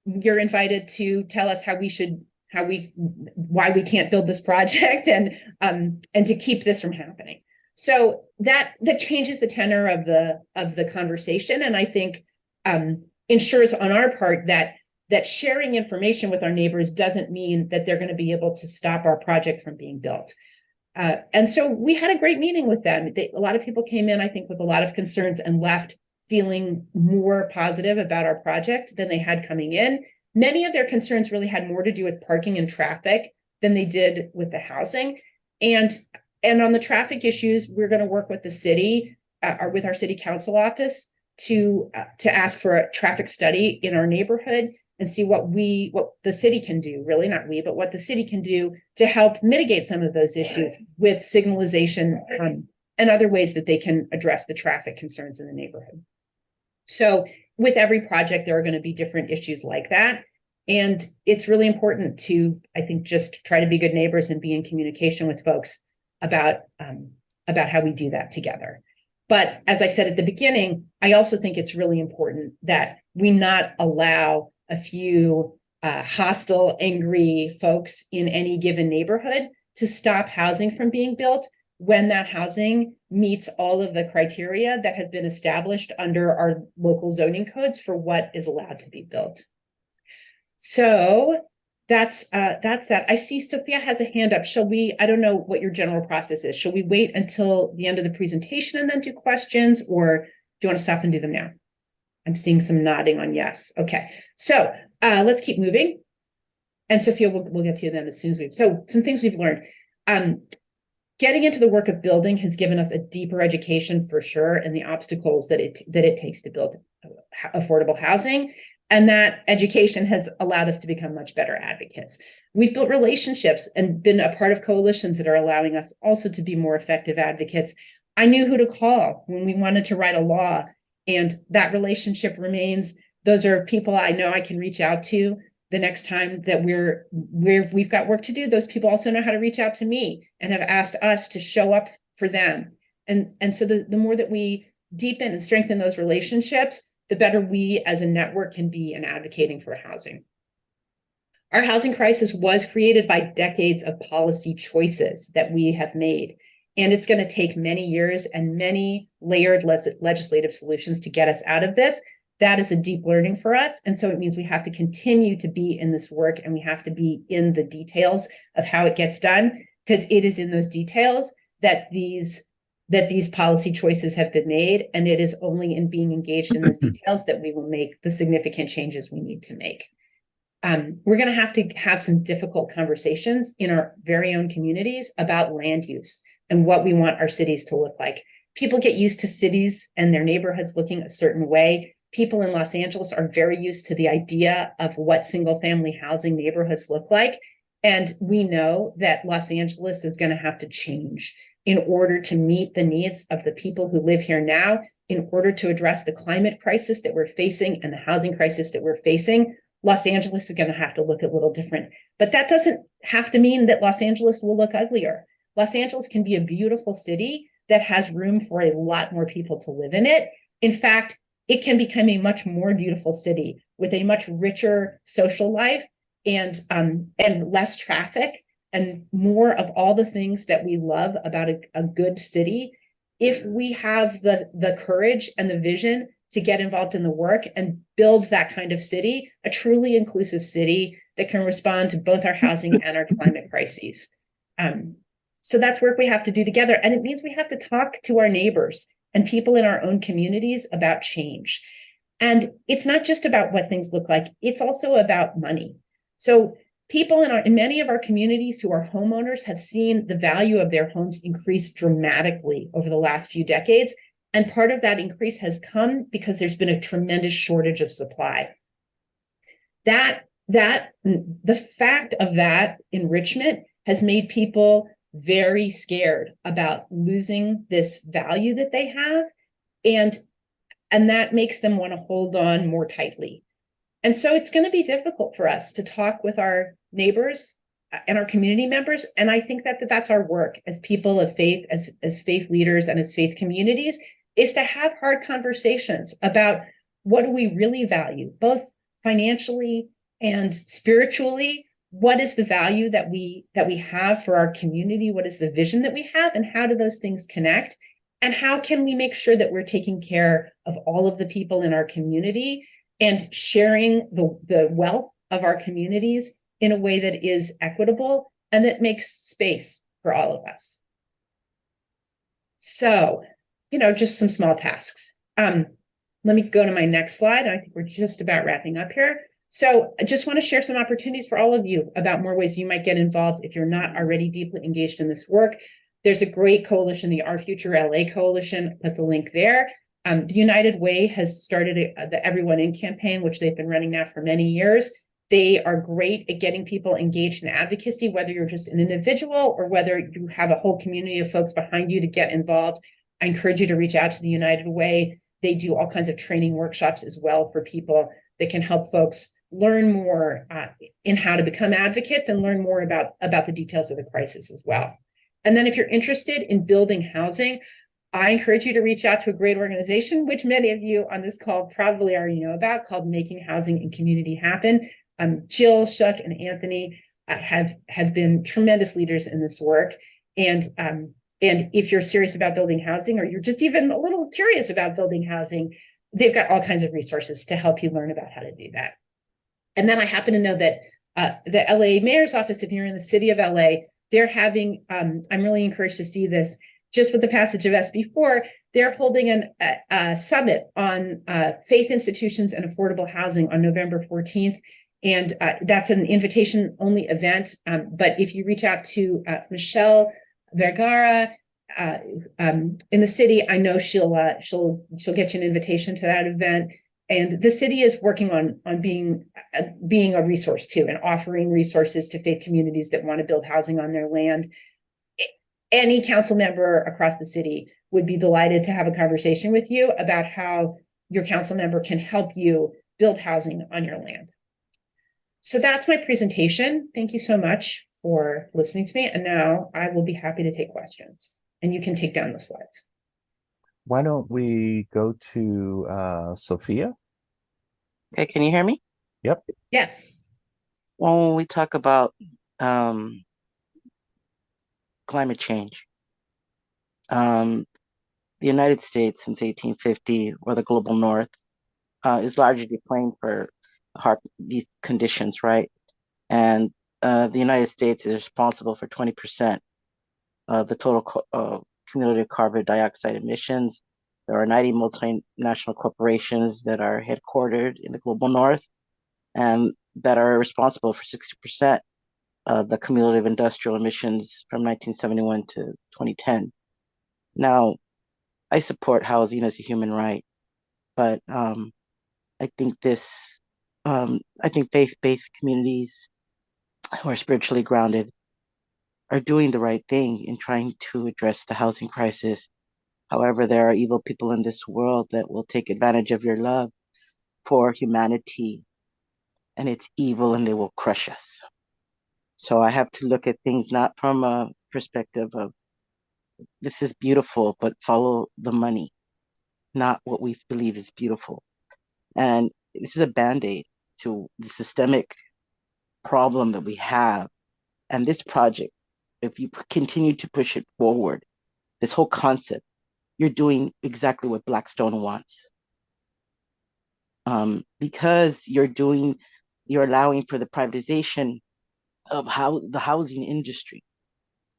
you're invited to tell us why we can't build this project and to keep this from happening. So that changes the tenor of the conversation, and I think ensures on our part that sharing information with our neighbors doesn't mean that they're going to be able to stop our project from being built. And so we had a great meeting with them. A lot of people came in, I think, with a lot of concerns and left feeling more positive about our project than they had coming in. Many of their concerns really had more to do with parking and traffic than they did with the housing. And on the traffic issues, we're going to work with the city or with our city council office to ask for a traffic study in our neighborhood and see what the city can do, really not we, but what the city can do to help mitigate some of those issues with signalization and other ways that they can address the traffic concerns in the neighborhood. So with every project, there are going to be different issues like that. And it's really important to, I think, just try to be good neighbors and be in communication with folks about how we do that together. But as I said at the beginning, I also think it's really important that we not allow a few hostile, angry folks in any given neighborhood to stop housing from being built. when that housing meets all of the criteria that have been established under our local zoning codes for what is allowed to be built. So that's that. I see Sophia has a hand up. Shall we, I don't know what your general process is. Shall we wait until the end of the presentation and then do questions, or do you want to stop and do them now? I'm seeing some nodding on yes. Okay, so let's keep moving. And Sophia, we'll get to them as soon as we've, so some things we've learned. Getting into the work of building has given us a deeper education for sure, and the obstacles that it takes to build affordable housing. And that education has allowed us to become much better advocates. We've built relationships and been a part of coalitions that are allowing us also to be more effective advocates. I knew who to call when we wanted to write a law, and that relationship remains. Those are people I know I can reach out to the next time that we've got work to do. Those people also know how to reach out to me and have asked us to show up for them. And so the more that we deepen and strengthen those relationships, the better we as a network can be in advocating for housing. Our housing crisis was created by decades of policy choices that we have made, and it's going to take many years and many layered legislative solutions to get us out of this. That is a deep learning for us, and so it means we have to continue to be in this work, and we have to be in the details of how it gets done, because it is in those details that these policy choices have been made, and it is only in being engaged in those details that we will make the significant changes we need to make. We're going to have some difficult conversations in our very own communities about land use and what we want our cities to look like. People get used to cities and their neighborhoods looking a certain way. People in Los Angeles are very used to the idea of what single-family housing neighborhoods look like. And we know that Los Angeles is going to have to change in order to meet the needs of the people who live here now, in order to address the climate crisis that we're facing and the housing crisis that we're facing. Los Angeles is going to have to look a little different. But that doesn't have to mean that Los Angeles will look uglier. Los Angeles can be a beautiful city that has room for a lot more people to live in it. In fact, it can become a much more beautiful city with a much richer social life and less traffic and more of all the things that we love about a good city, if we have the courage and the vision to get involved in the work and build that kind of city, a truly inclusive city that can respond to both our housing and our climate crises. So that's work we have to do together. And it means we have to talk to our neighbors and people in our own communities about change. And it's not just about what things look like, it's also about money. So people in many of our communities who are homeowners have seen the value of their homes increase dramatically over the last few decades. And part of that increase has come because there's been a tremendous shortage of supply. The fact of that enrichment has made people very scared about losing this value that they have. And that makes them want to hold on more tightly. And so it's going to be difficult for us to talk with our neighbors and our community members. And I think that that's our work as people of faith, as faith leaders and as faith communities, is to have hard conversations about what do we really value, both financially and spiritually. What is the value that we have for our community? What is the vision that we have? And how do those things connect? And how can we make sure that we're taking care of all of the people in our community and sharing the wealth of our communities in a way that is equitable and that makes space for all of us? So, just some small tasks. Let me go to my next slide. I think we're just about wrapping up here. So I just want to share some opportunities for all of you about more ways you might get involved if you're not already deeply engaged in this work. There's a great coalition, the Our Future LA Coalition. Put the link there. The United Way has started the Everyone In campaign, which they've been running now for many years. They are great at getting people engaged in advocacy, whether you're just an individual or whether you have a whole community of folks behind you to get involved. I encourage you to reach out to the United Way. They do all kinds of training workshops as well for people that can help folks learn more in how to become advocates and learn more about the details of the crisis as well. And then if you're interested in building housing, I encourage you to reach out to a great organization, which many of you on this call probably already know about, called Making Housing and Community Happen. Jill, Shuck, and Anthony have been tremendous leaders in this work. And And if you're serious about building housing, or you're just even a little curious about building housing, they've got all kinds of resources to help you learn about how to do that. And then I happen to know that the LA Mayor's Office, if you're in the city of LA, they're having, I'm really encouraged to see this, just with the passage of SB4, they're holding a summit on faith institutions and affordable housing on November 14th. And that's an invitation-only event. But if you reach out to Michelle Vergara in the city, I know she'll get you an invitation to that event. And the city is working on being a resource too, and offering resources to faith communities that want to build housing on their land. Any council member across the city would be delighted to have a conversation with you about how your council member can help you build housing on your land. So that's my presentation. Thank you so much for listening to me. And now I will be happy to take questions, and you can take down the slides. Why don't we go to Sophia? Okay, can you hear me? Yep. Yeah. When we talk about climate change, the United States since 1850, or the global north, is largely blamed for these conditions, right? And the United States is responsible for 20% of the total cumulative carbon dioxide emissions. There are 90 multinational corporations that are headquartered in the global north and that are responsible for 60% of the cumulative industrial emissions from 1971 to 2010. Now, I support housing as a human right, but I think faith-based communities who are spiritually grounded are doing the right thing in trying to address the housing crisis. However, there are evil people in this world that will take advantage of your love for humanity, and it's evil, and they will crush us. So I have to look at things not from a perspective of this is beautiful, but follow the money, not what we believe is beautiful. And this is a band-aid to the systemic problem that we have. And this project, if you continue to push it forward, this whole concept, you're doing exactly what Blackstone wants. Because you're allowing for the privatization of the housing industry.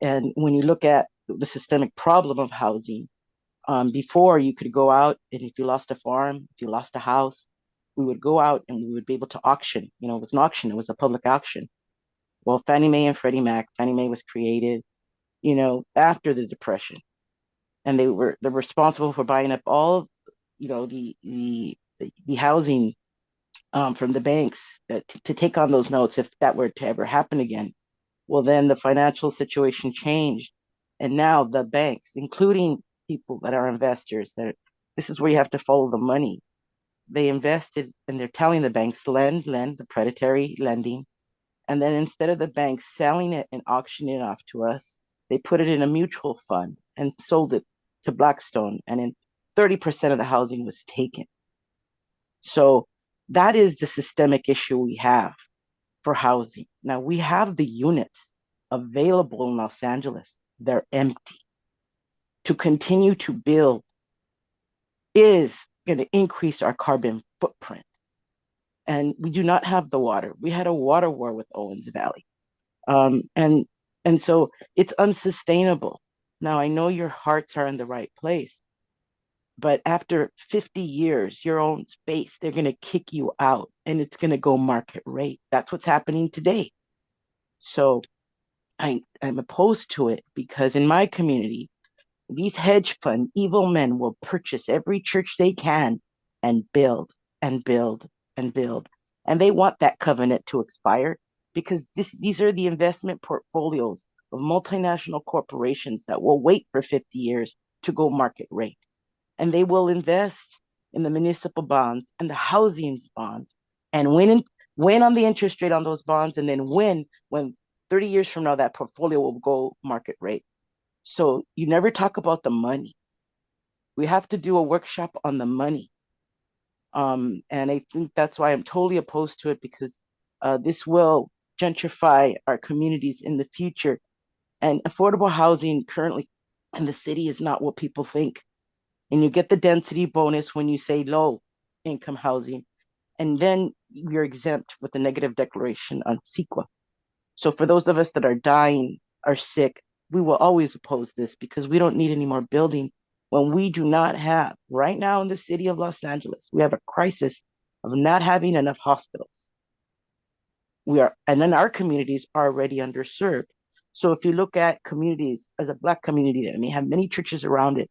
And when you look at the systemic problem of housing, before you could go out, and if you lost a farm, if you lost a house, we would go out and we would be able to auction. You know, it was an auction, it was a public auction. Well, Fannie Mae and Freddie Mac, Fannie Mae was created, after the Depression. And they're responsible for buying up all, the housing from the banks to take on those notes if that were to ever happen again. Well, then the financial situation changed. And now the banks, including people that are investors, this is where you have to follow the money. They invested, and they're telling the banks, lend, the predatory lending. And then instead of the banks selling it and auctioning it off to us, they put it in a mutual fund and sold it to Blackstone. And then 30% of the housing was taken. So that is the systemic issue we have for housing. Now, we have the units available in Los Angeles. They're empty. To continue to build is going to increase our carbon footprint. And we do not have the water. We had a water war with Owens Valley. And so it's unsustainable. Now, I know your hearts are in the right place, but after 50 years, your own space, they're going to kick you out, and it's going to go market rate. That's what's happening today. So I'm opposed to it, because in my community, these hedge fund evil men will purchase every church they can and build and build and build. And they want that covenant to expire, because these are the investment portfolios of multinational corporations that will wait for 50 years to go market rate. And they will invest in the municipal bonds and the housing bonds and win on the interest rate on those bonds, and then win when 30 years from now that portfolio will go market rate. So you never talk about the money. We have to do a workshop on the money. And I think that's why I'm totally opposed to it, because this will gentrify our communities in the future. And affordable housing currently And the city is not what people think. And you get the density bonus when you say low income housing. And then you're exempt with the negative declaration on CEQA. So for those of us that are dying, are sick, we will always oppose this because we don't need any more building when we do not have, right now in the city of Los Angeles, we have a crisis of not having enough hospitals. And then our communities are already underserved. So if you look at communities as a Black community that may have many churches around it,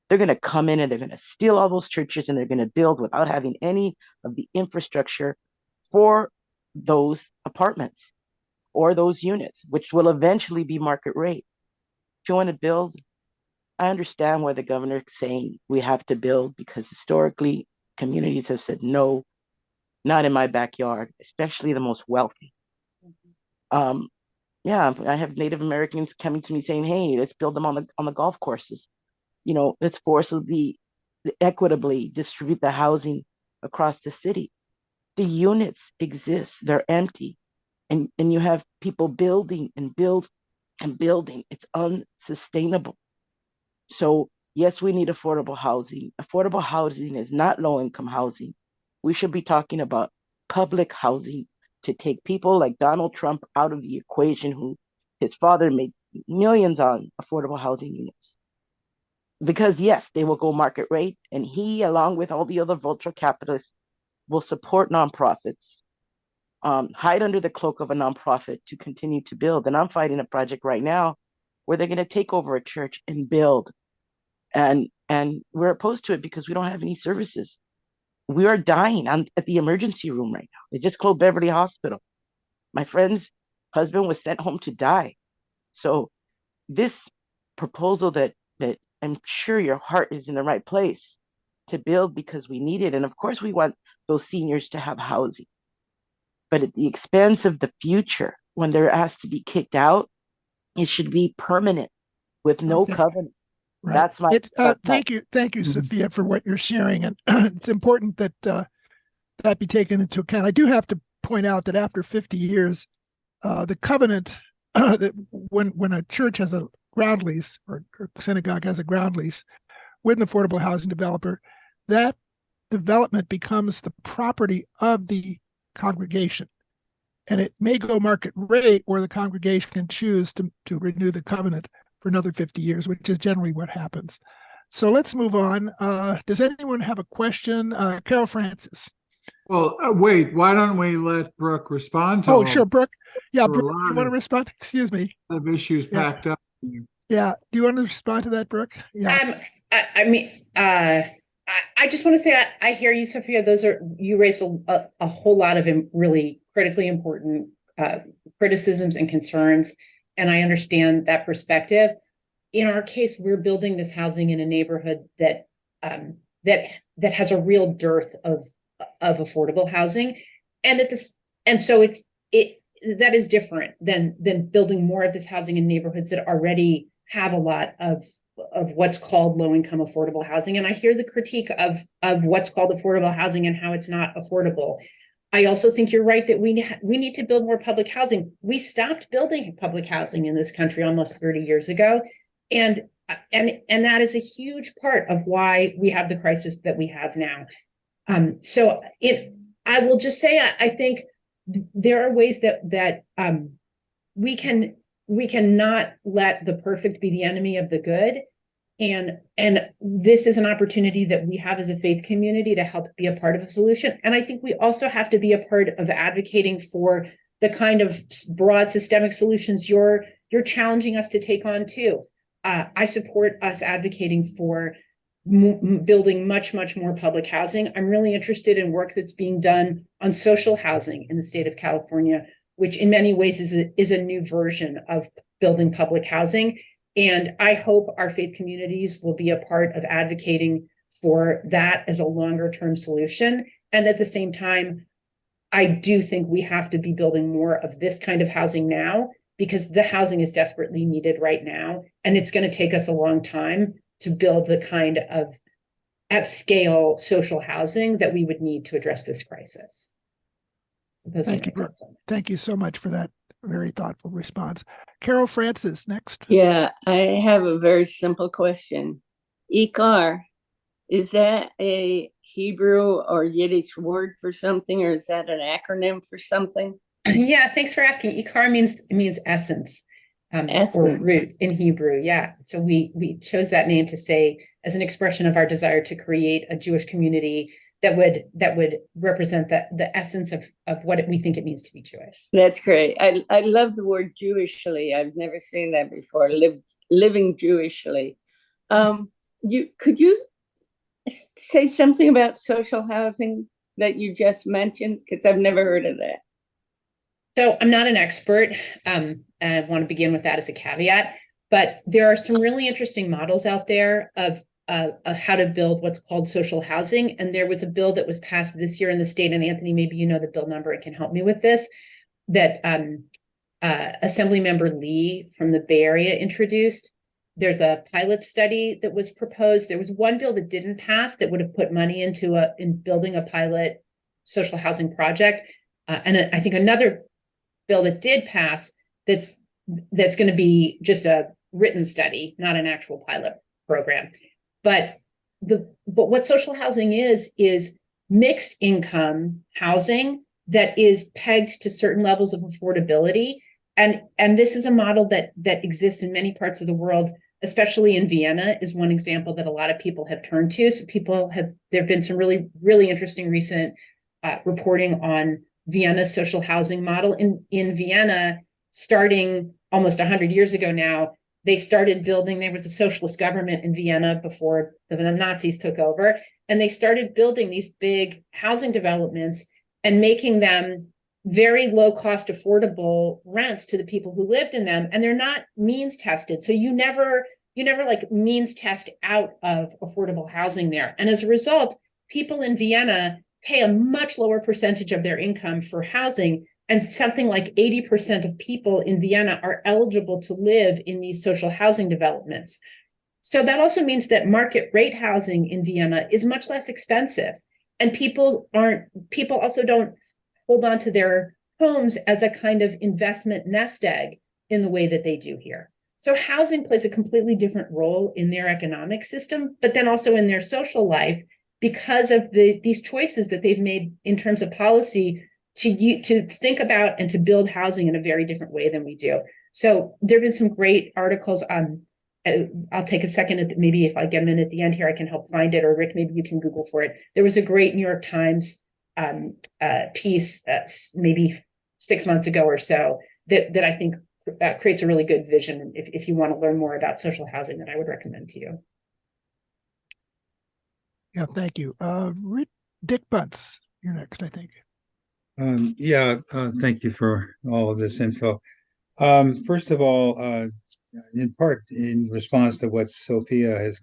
they're going to come in and they're going to steal all those churches and they're going to build without having any of the infrastructure for those apartments or those units, which will eventually be market rate. If you want to build, I understand why the governor is saying we have to build, because historically communities have said, no, not in my backyard, especially the most wealthy. Yeah, I have Native Americans coming to me saying, hey, let's build them on the golf courses. You know, let's forcibly, equitably distribute the housing across the city. The units exist, they're empty. And you have people building and building. It's unsustainable. So yes, we need affordable housing. Affordable housing is not low-income housing. We should be talking about public housing to take people like Donald Trump out of the equation, who his father made millions on affordable housing units. Because yes, they will go market rate, and he, along with all the other vulture capitalists, will support nonprofits, hide under the cloak of a nonprofit to continue to build. And I'm fighting a project right now where they're going to take over a church and build. And we're opposed to it because we don't have any services. We are dying at the emergency room right now. They just closed Beverly Hospital. My friend's husband was sent home to die. So this proposal that I'm sure your heart is in the right place to build, because we need it. And of course we want those seniors to have housing, but at the expense of the future, when they're asked to be kicked out, it should be permanent with no covenant. Right. That's my thank you, Sophia, for what you're sharing, and it's important that that be taken into account. I do have to point out that after 50 years, the covenant that when a church has a ground lease or synagogue has a ground lease with an affordable housing developer, that development becomes the property of the congregation, and it may go market rate, or the congregation can choose to renew the covenant for another 50 years, which is generally what happens. So let's move on. Does anyone have a question? Carol Francis. Well, wait, why don't we let Brooke respond to sure, Brooke. Yeah, Brooke, you want to respond? Excuse me. Of issues packed up. Yeah, do you want to respond to that, Brooke? Yeah. I just want to say I hear you, Sophia. You raised a whole lot of really critically important criticisms and concerns, and I understand that perspective. In our case, we're building this housing in a neighborhood that has a real dearth of affordable housing, and so that is different than building more of this housing in neighborhoods that already have a lot of what's called low-income affordable housing. And I hear the critique of what's called affordable housing and how it's not affordable. I also think you're right that we need to build more public housing. We stopped building public housing in this country almost 30 years ago. And that is a huge part of why we have the crisis that we have now. I will just say, I think there are ways that we cannot let the perfect be the enemy of the good. And this is an opportunity that we have as a faith community to help be a part of a solution. And I think we also have to be a part of advocating for the kind of broad systemic solutions you're challenging us to take on too. I support us advocating for building much more public housing. I'm really interested in work that's being done on social housing in the state of California, which in many ways is a new version of building public housing. And I hope our faith communities will be a part of advocating for that as a longer term solution. And at the same time, I do think we have to be building more of this kind of housing now, because the housing is desperately needed right now. And it's going to take us a long time to build the kind of at scale social housing that we would need to address this crisis. Thank you, Brooke. Thank you so much for that very thoughtful response. Carol Francis, next. Yeah, I have a very simple question. IKAR, is that a Hebrew or Yiddish word for something, or is that an acronym for something? Yeah, thanks for asking. IKAR means essence, Essence. or root in Hebrew. Yeah, so we chose that name to say as an expression of our desire to create a Jewish community that would represent the essence of what we think it means to be Jewish. That's great. I love the word Jewishly. I've never seen that before. Living Jewishly. Could you say something about social housing that you just mentioned? Because I've never heard of that. So I'm not an expert. I want to begin with that as a caveat, but there are some really interesting models out there of how to build what's called social housing. And there was a bill that was passed this year in the state, and Anthony, maybe you know the bill number and can help me with this, that Assemblymember Lee from the Bay Area introduced. There's a pilot study that was proposed. There was one bill that didn't pass that would have put money in building a pilot social housing project. And I think another bill that did pass that's going to be just a written study, not an actual pilot program. But what social housing is mixed income housing that is pegged to certain levels of affordability. And this is a model that exists in many parts of the world, especially in Vienna is one example that a lot of people have turned to. So there have been some really, really interesting recent reporting on Vienna's social housing model. In Vienna, starting almost 100 years ago now, they started building, there was a socialist government in Vienna before the Nazis took over, and they started building these big housing developments and making them very low cost, affordable rents to the people who lived in them. And they're not means tested. So you never like means test out of affordable housing there. And as a result, people in Vienna pay a much lower percentage of their income for housing. And something like 80% of people in Vienna are eligible to live in these social housing developments. So that also means that market rate housing in Vienna is much less expensive. And people also don't hold on to their homes as a kind of investment nest egg in the way that they do here. So housing plays a completely different role in their economic system, but then also in their social life because of these choices that they've made in terms of policy to think about and to build housing in a very different way than we do. So there have been some great articles on, I'll take a second, maybe if I get a minute at the end here, I can help find it, or Rick, maybe you can Google for it. There was a great New York Times piece maybe 6 months ago or so that I think creates a really good vision if you want to learn more about social housing, that I would recommend to you. Yeah, thank you. Dick Bunce, you're next, I think. Thank you for all of this info. First of all, in part in response to what Sophia has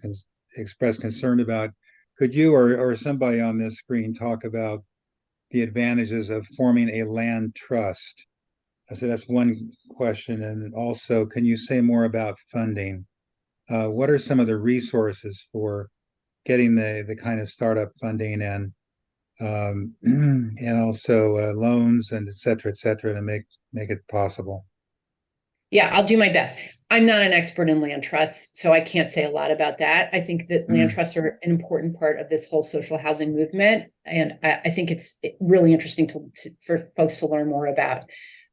expressed concern about, could you or somebody on this screen talk about the advantages of forming a land trust? So that's one question. And also, can you say more about funding? What are some of the resources for getting the kind of startup funding and also loans and et cetera, to make it possible? Yeah, I'll do my best. I'm not an expert in land trusts, so I can't say a lot about that. I think that land trusts are an important part of this whole social housing movement, and I think it's really interesting for folks to learn more about.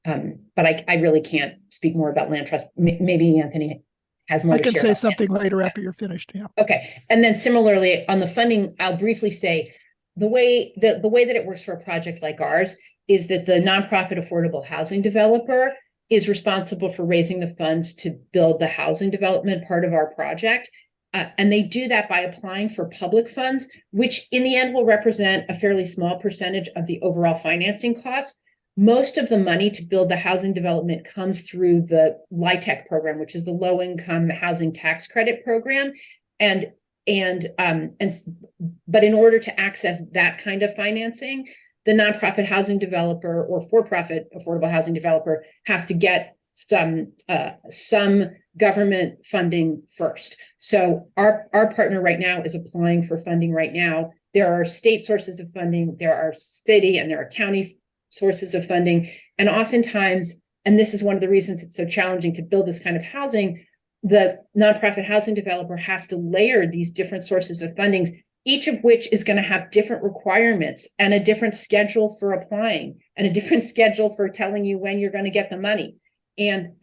But I really can't speak more about land trusts. Maybe Anthony has more to share. I can say something later after you're finished. Yeah. Okay, and then similarly on the funding, I'll briefly say the way that it works for a project like ours is that the nonprofit affordable housing developer is responsible for raising the funds to build the housing development part of our project. And they do that by applying for public funds, which in the end will represent a fairly small percentage of the overall financing costs. Most of the money to build the housing development comes through the LIHTC program, which is the Low Income Housing Tax Credit program. But in order to access that kind of financing, the nonprofit housing developer or for-profit affordable housing developer has to get some government funding first. So our partner right now is applying for funding right now. There are state sources of funding, there are city and there are county sources of funding, and oftentimes and this is one of the reasons it's so challenging to build this kind of housing, the nonprofit housing developer has to layer these different sources of fundings, each of which is going to have different requirements and a different schedule for applying and a different schedule for telling you when you're going to get the money. And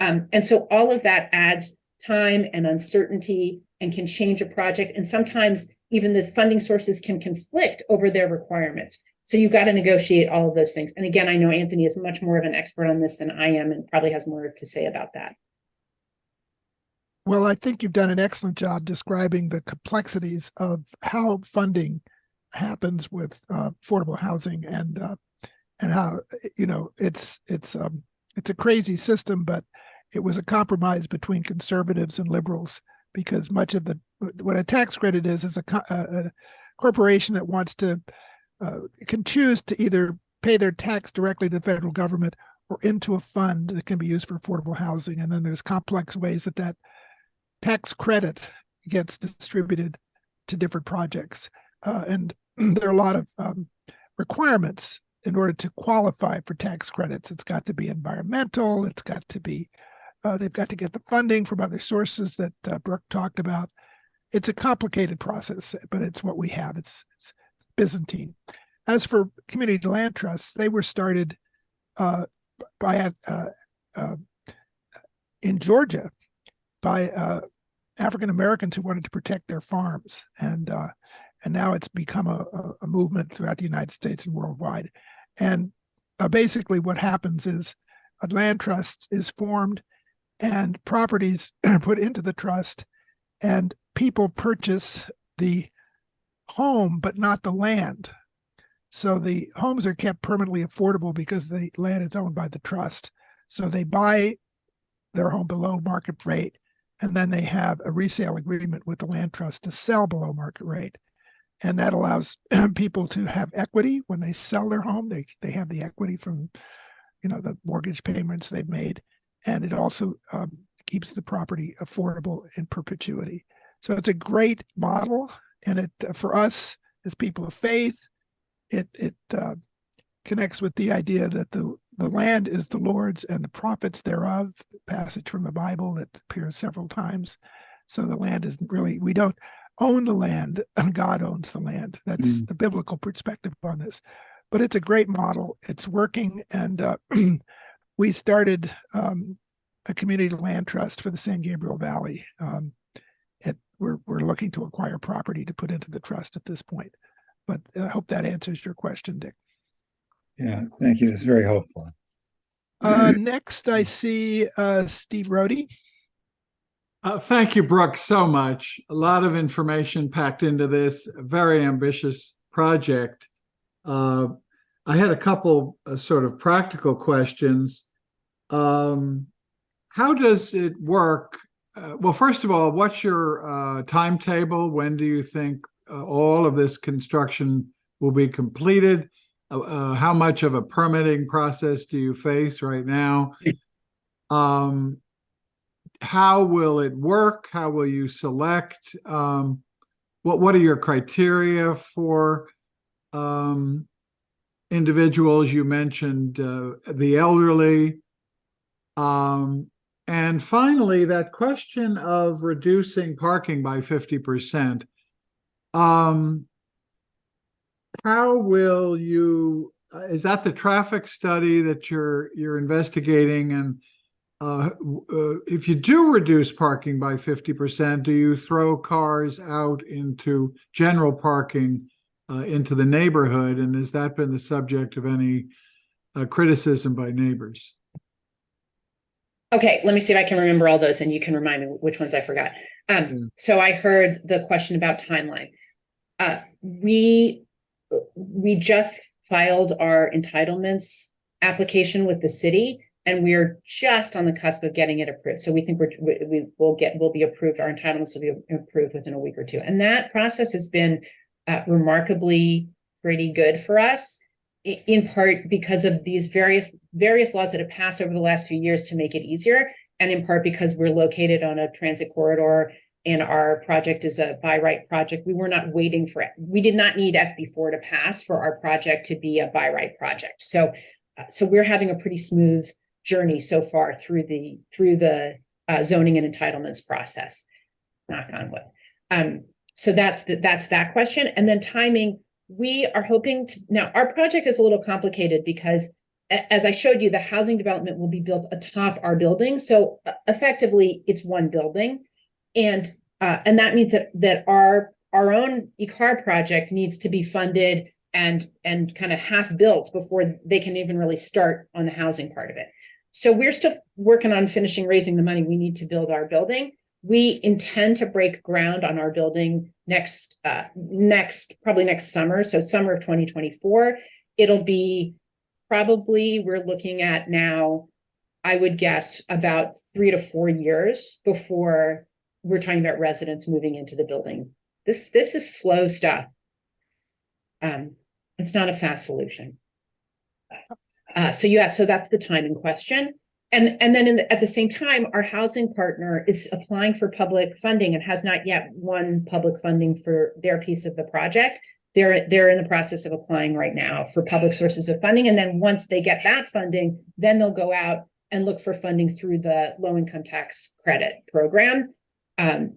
so all of that adds time and uncertainty and can change a project. And sometimes even the funding sources can conflict over their requirements. So you've got to negotiate all of those things. And again, I know Anthony is much more of an expert on this than I am and probably has more to say about that. Well, I think you've done an excellent job describing the complexities of how funding happens with affordable housing, and how, you know, it's a crazy system, but it was a compromise between conservatives and liberals, because much of what a tax credit is a corporation that wants to can choose to either pay their tax directly to the federal government or into a fund that can be used for affordable housing. And then there's complex ways that tax credit gets distributed to different projects. And there are a lot of requirements in order to qualify for tax credits. It's got to be environmental. It's got to be, they've got to get the funding from other sources that Brooke talked about. It's a complicated process, but it's what we have. It's Byzantine. As for community land trusts, they were started in Georgia by African Americans who wanted to protect their farms, and now it's become a movement throughout the United States and worldwide. And basically, what happens is a land trust is formed, and properties are put into the trust, and people purchase the home but not the land. So the homes are kept permanently affordable because the land is owned by the trust. So they buy their home below market rate, and then they have a resale agreement with the land trust to sell below market rate. And that allows people to have equity when they sell their home. They have the equity from, you know, the mortgage payments they've made. And it also keeps the property affordable in perpetuity. So it's a great model. And it for us as people of faith, it connects with the idea that the land is the Lord's and the profits thereof, passage from the Bible that appears several times. So the land is really, we don't own the land, God owns the land. That's the biblical perspective on this. But it's a great model. It's working. And we started a community land trust for the San Gabriel Valley. We're looking to acquire property to put into the trust at this point. But I hope that answers your question, Dick. Yeah, thank you. It's very helpful. Next, I see Steve Rohde. Thank you, Brooke, so much. A lot of information packed into this very ambitious project. I had a couple sort of practical questions. How does it work? Well, first of all, what's your timetable? When do you think all of this construction will be completed? How much of a permitting process do you face right now? How will it work? How will you select? What are your criteria for individuals? You mentioned the elderly. And finally, that question of reducing parking by 50%. How will you, is that the traffic study that you're investigating? And if you do reduce parking by 50%, do you throw cars out into general parking into the neighborhood? And has that been the subject of any criticism by neighbors? Okay, let me see if I can remember all those, and you can remind me which ones I forgot. So I heard the question about timeline. We just filed our entitlements application with the city, and we're just on the cusp of getting it approved. So we think we'll be approved. Our entitlements will be approved within a week or two, and that process has been remarkably pretty good for us. In part because of these various laws that have passed over the last few years to make it easier, and in part because we're located on a transit corridor and our project is a by right project. We were not waiting for it. We did not need SB4 to pass for our project to be a by right project. So we're having a pretty smooth journey so far through the zoning and entitlements process. Knock on wood. So that's that question. And then timing, we are hoping to, now our project is a little complicated because as I showed you, the housing development will be built atop our building. So effectively it's one building. And that means that our own IKAR project needs to be funded and kind of half built before they can even really start on the housing part of it. So we're still working on finishing raising the money we need to build our building. We intend to break ground on our building probably next summer. So summer of 2024. It'll be probably, we're looking at now, I would guess about 3 to 4 years before we're talking about residents moving into the building. This is slow stuff. It's not a fast solution. So that's the timing question. And then at the same time, our housing partner is applying for public funding and has not yet won public funding for their piece of the project. They're in the process of applying right now for public sources of funding. And then once they get that funding, then they'll go out and look for funding through the low income tax credit program.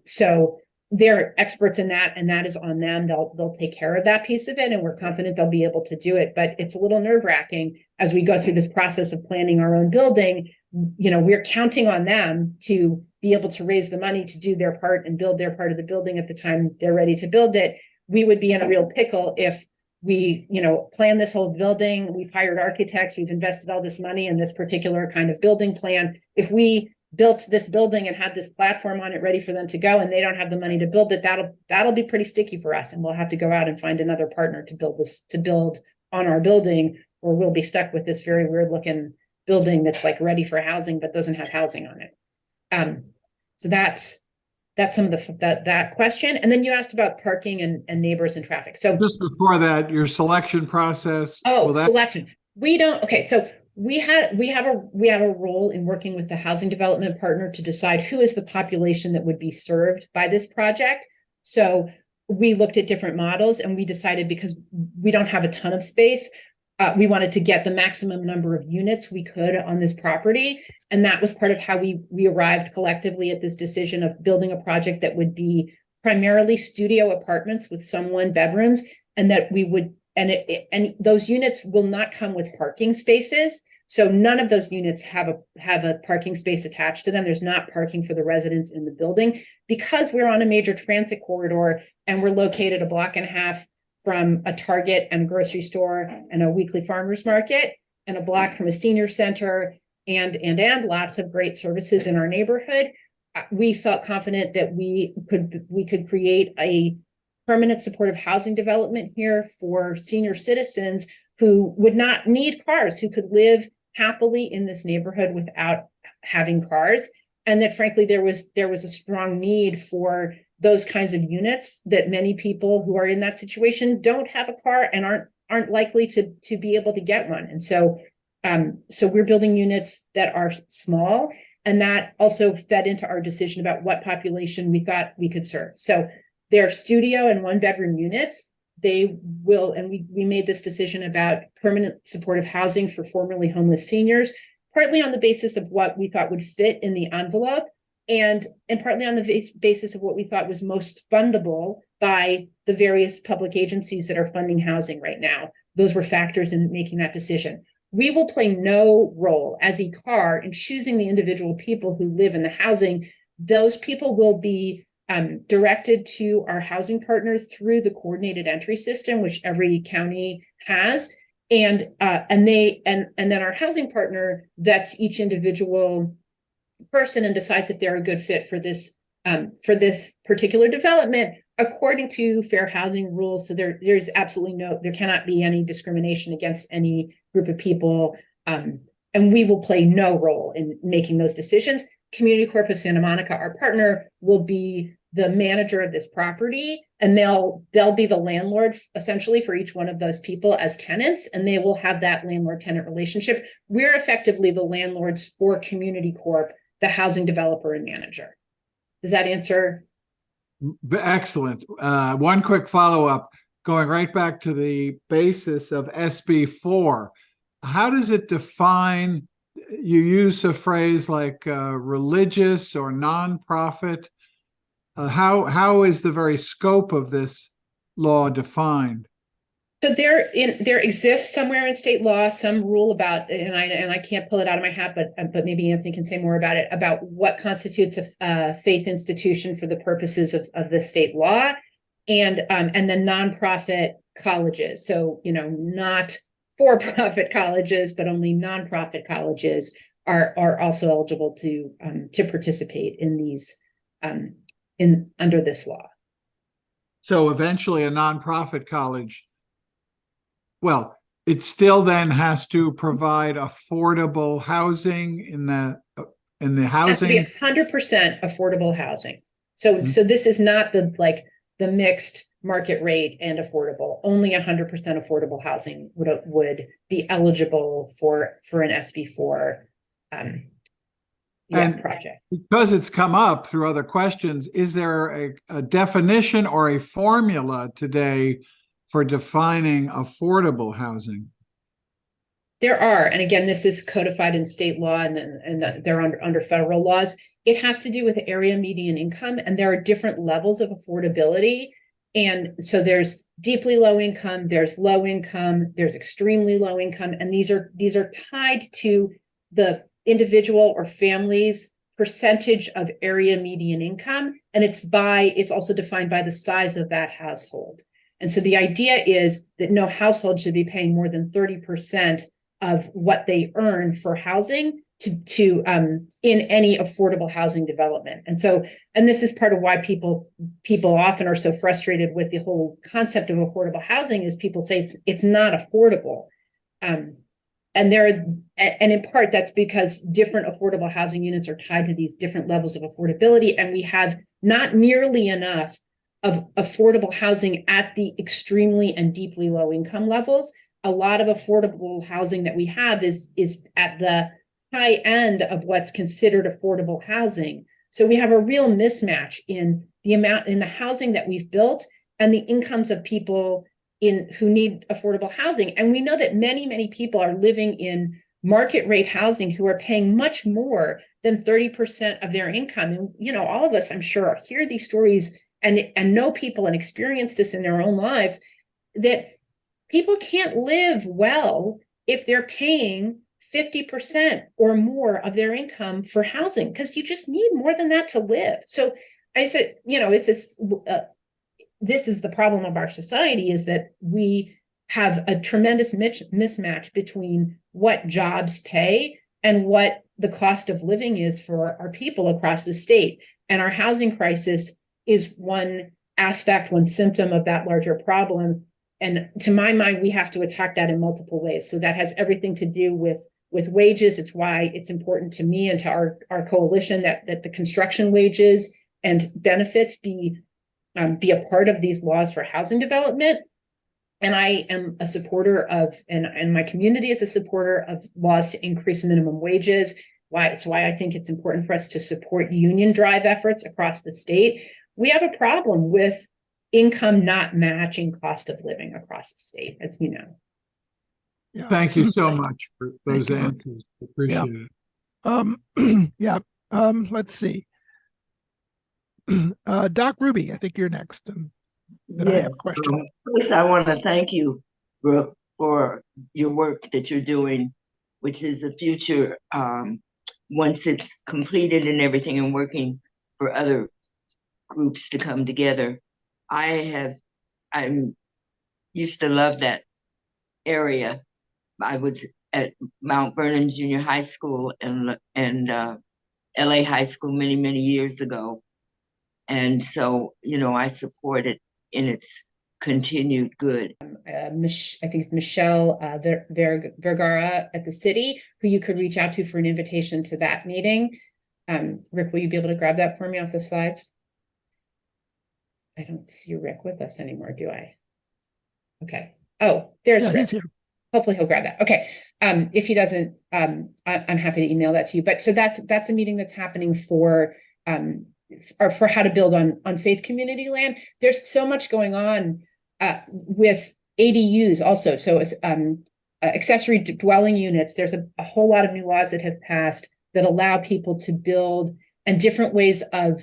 So they're experts in that, and that is on them. They'll take care of that piece of it, and we're confident they'll be able to do it. But it's a little nerve-wracking as we go through this process of planning our own building. You know, we're counting on them to be able to raise the money to do their part and build their part of the building at the time they're ready to build it. We would be in a real pickle if we, plan this whole building. We've hired architects, we've invested all this money in this particular kind of building plan. If we built this building and had this platform on it ready for them to go and they don't have the money to build it, that'll be pretty sticky for us, and we'll have to go out and find another partner to build on our building, or we'll be stuck with this very weird looking building that's like ready for housing but doesn't have housing on it. So that's some of that question. And then you asked about parking and neighbors and traffic. So just before that, your selection process. Selection. So we have a role in working with the housing development partner to decide who is the population that would be served by this project. So we looked at different models and we decided, because we don't have a ton of space, we wanted to get the maximum number of units we could on this property. And that was part of how we arrived collectively at this decision of building a project that would be primarily studio apartments with some 1-bedrooms, and that we would, and those units will not come with parking spaces. So none of those units have a parking space attached to them. There's not parking for the residents in the building, because we're on a major transit corridor and we're located a block and a half from a Target and grocery store and a weekly farmers market, and a block from a senior center, and lots of great services in our neighborhood. We felt confident that we could create a permanent supportive housing development here for senior citizens who would not need cars, who could live happily in this neighborhood without having cars. And that frankly, there was a strong need for those kinds of units, that many people who are in that situation don't have a car and aren't likely to be able to get one. And so we're building units that are small, and that also fed into our decision about what population we thought we could serve. So they're studio and 1-bedroom units. They will, and we made this decision about permanent supportive housing for formerly homeless seniors, partly on the basis of what we thought would fit in the envelope, and partly on the basis of what we thought was most fundable by the various public agencies that are funding housing right now. Those were factors in making that decision. We will play no role as IKAR in choosing the individual people who live in the housing. Those people will be directed to our housing partner through the coordinated entry system, which every county has. And then our housing partner vets each individual person and decides if they're a good fit for this particular development according to fair housing rules. So there's absolutely there cannot be any discrimination against any group of people, and we will play no role in making those decisions. Community Corp of Santa Monica, our partner, will be the manager of this property, and they'll be the landlord essentially for each one of those people as tenants, and they will have that landlord-tenant relationship. We're effectively the landlords for Community Corp, the housing developer and manager. Does that answer? Excellent. One quick follow-up, going right back to the basis of SB4. How does it define you use a phrase like religious or nonprofit. How is the very scope of this law defined? So there exists somewhere in state law some rule about, and I can't pull it out of my hat, but maybe Anthony can say more about it, about what constitutes a faith institution for the purposes of the state law, and then nonprofit colleges. So not for-profit colleges, but only nonprofit colleges are also eligible to participate in these under this law. So eventually, a nonprofit college. Well, it still then has to provide affordable housing in the housing. It has to be 100% affordable housing. So this is not the mixed market rate and affordable. Only 100% affordable housing would be eligible for an SB4 project. Because it's come up through other questions, is there a definition or a formula today for defining affordable housing? There are, and again, this is codified in state law, and they're under federal laws. It has to do with area median income, and there are different levels of affordability. And so there's deeply low income, there's low income, there's extremely low income, and these are tied to the individual or family's percentage of area median income, and it's also defined by the size of that household. And so the idea is that no household should be paying more than 30% of what they earn for housing to in any affordable housing development. And this is part of why people often are so frustrated with the whole concept of affordable housing, is people say it's not affordable. And in part that's because different affordable housing units are tied to these different levels of affordability, and we have not nearly enough of affordable housing at the extremely and deeply low income levels. A lot of affordable housing that we have is at the high end of what's considered affordable housing. So we have a real mismatch in the housing that we've built and the incomes of people who need affordable housing. And we know that many, many people are living in market rate housing who are paying much more than 30% of their income. And all of us, I'm sure, hear these stories and know people and experience this in their own lives, that people can't live well if they're paying 50% or more of their income for housing, because you just need more than that to live. So I said, it's this is the problem of our society, is that we have a tremendous mismatch between what jobs pay and what the cost of living is for our people across the state. And our housing crisis is one aspect, one symptom of that larger problem. And to my mind, we have to attack that in multiple ways. So that has everything to do with wages. It's why it's important to me and to our coalition that the construction wages and benefits be a part of these laws for housing development. And I am a supporter of, and my community is a supporter of laws to increase minimum wages. It's why I think it's important for us to support union drive efforts across the state. We have a problem with income not matching cost of living across the state, as you know. Yeah. Thank you so much for those answers. Appreciate it. Let's see. Doc Ruby, I think you're next. I have a question. First, I want to thank you, Brooke, for your work that you're doing, which is the future, once it's completed and everything, and working for other groups to come together. I used to love that area. I was at Mount Vernon Junior High School and LA High School many, many years ago. And so, I support it in its continued good. I think it's Michelle Vergara at the city, who you could reach out to for an invitation to that meeting. Rick, will you be able to grab that for me off the slides? I don't see Rick with us anymore, do I? Okay. Oh, there's Rick. He's here. Hopefully he'll grab that. Okay. If he doesn't, I'm happy to email that to you. But so that's a meeting that's happening for how to build on faith community land. There's so much going on with ADUs also. So accessory dwelling units. There's a whole lot of new laws that have passed that allow people to build, and different ways of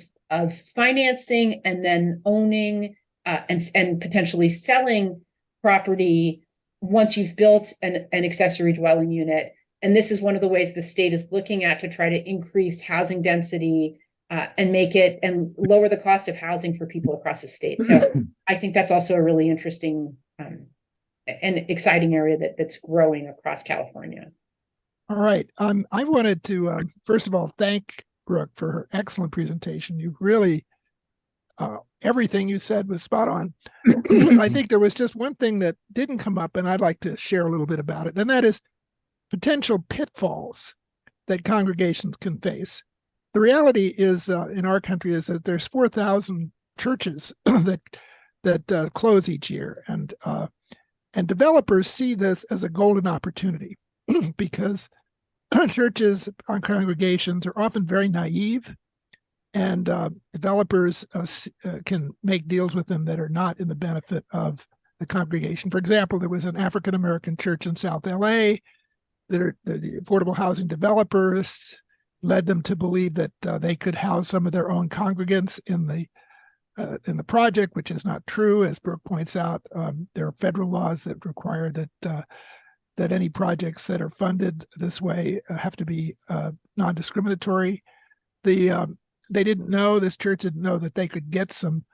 financing and then owning and potentially selling property once you've built an accessory dwelling unit. And this is one of the ways the state is looking at to try to increase housing density and make it and lower the cost of housing for people across the state. So I think that's also a really interesting and exciting area that's growing across California. All right. I wanted to, first of all, thank Brooke for her excellent presentation. You really, everything you said was spot on. I think there was just one thing that didn't come up, and I'd like to share a little bit about it, and that is potential pitfalls that congregations can face. The reality is, in our country, is that there's 4,000 churches that close each year, and developers see this as a golden opportunity because churches on congregations are often very naive, and developers can make deals with them that are not in the benefit of the congregation. For example, there was an African American church in South LA that the affordable housing developers led them to believe that they could house some of their own congregants in the project, which is not true. As Brooke points out, there are federal laws that require that any projects that are funded this way have to be non-discriminatory. This church didn't know that they could get some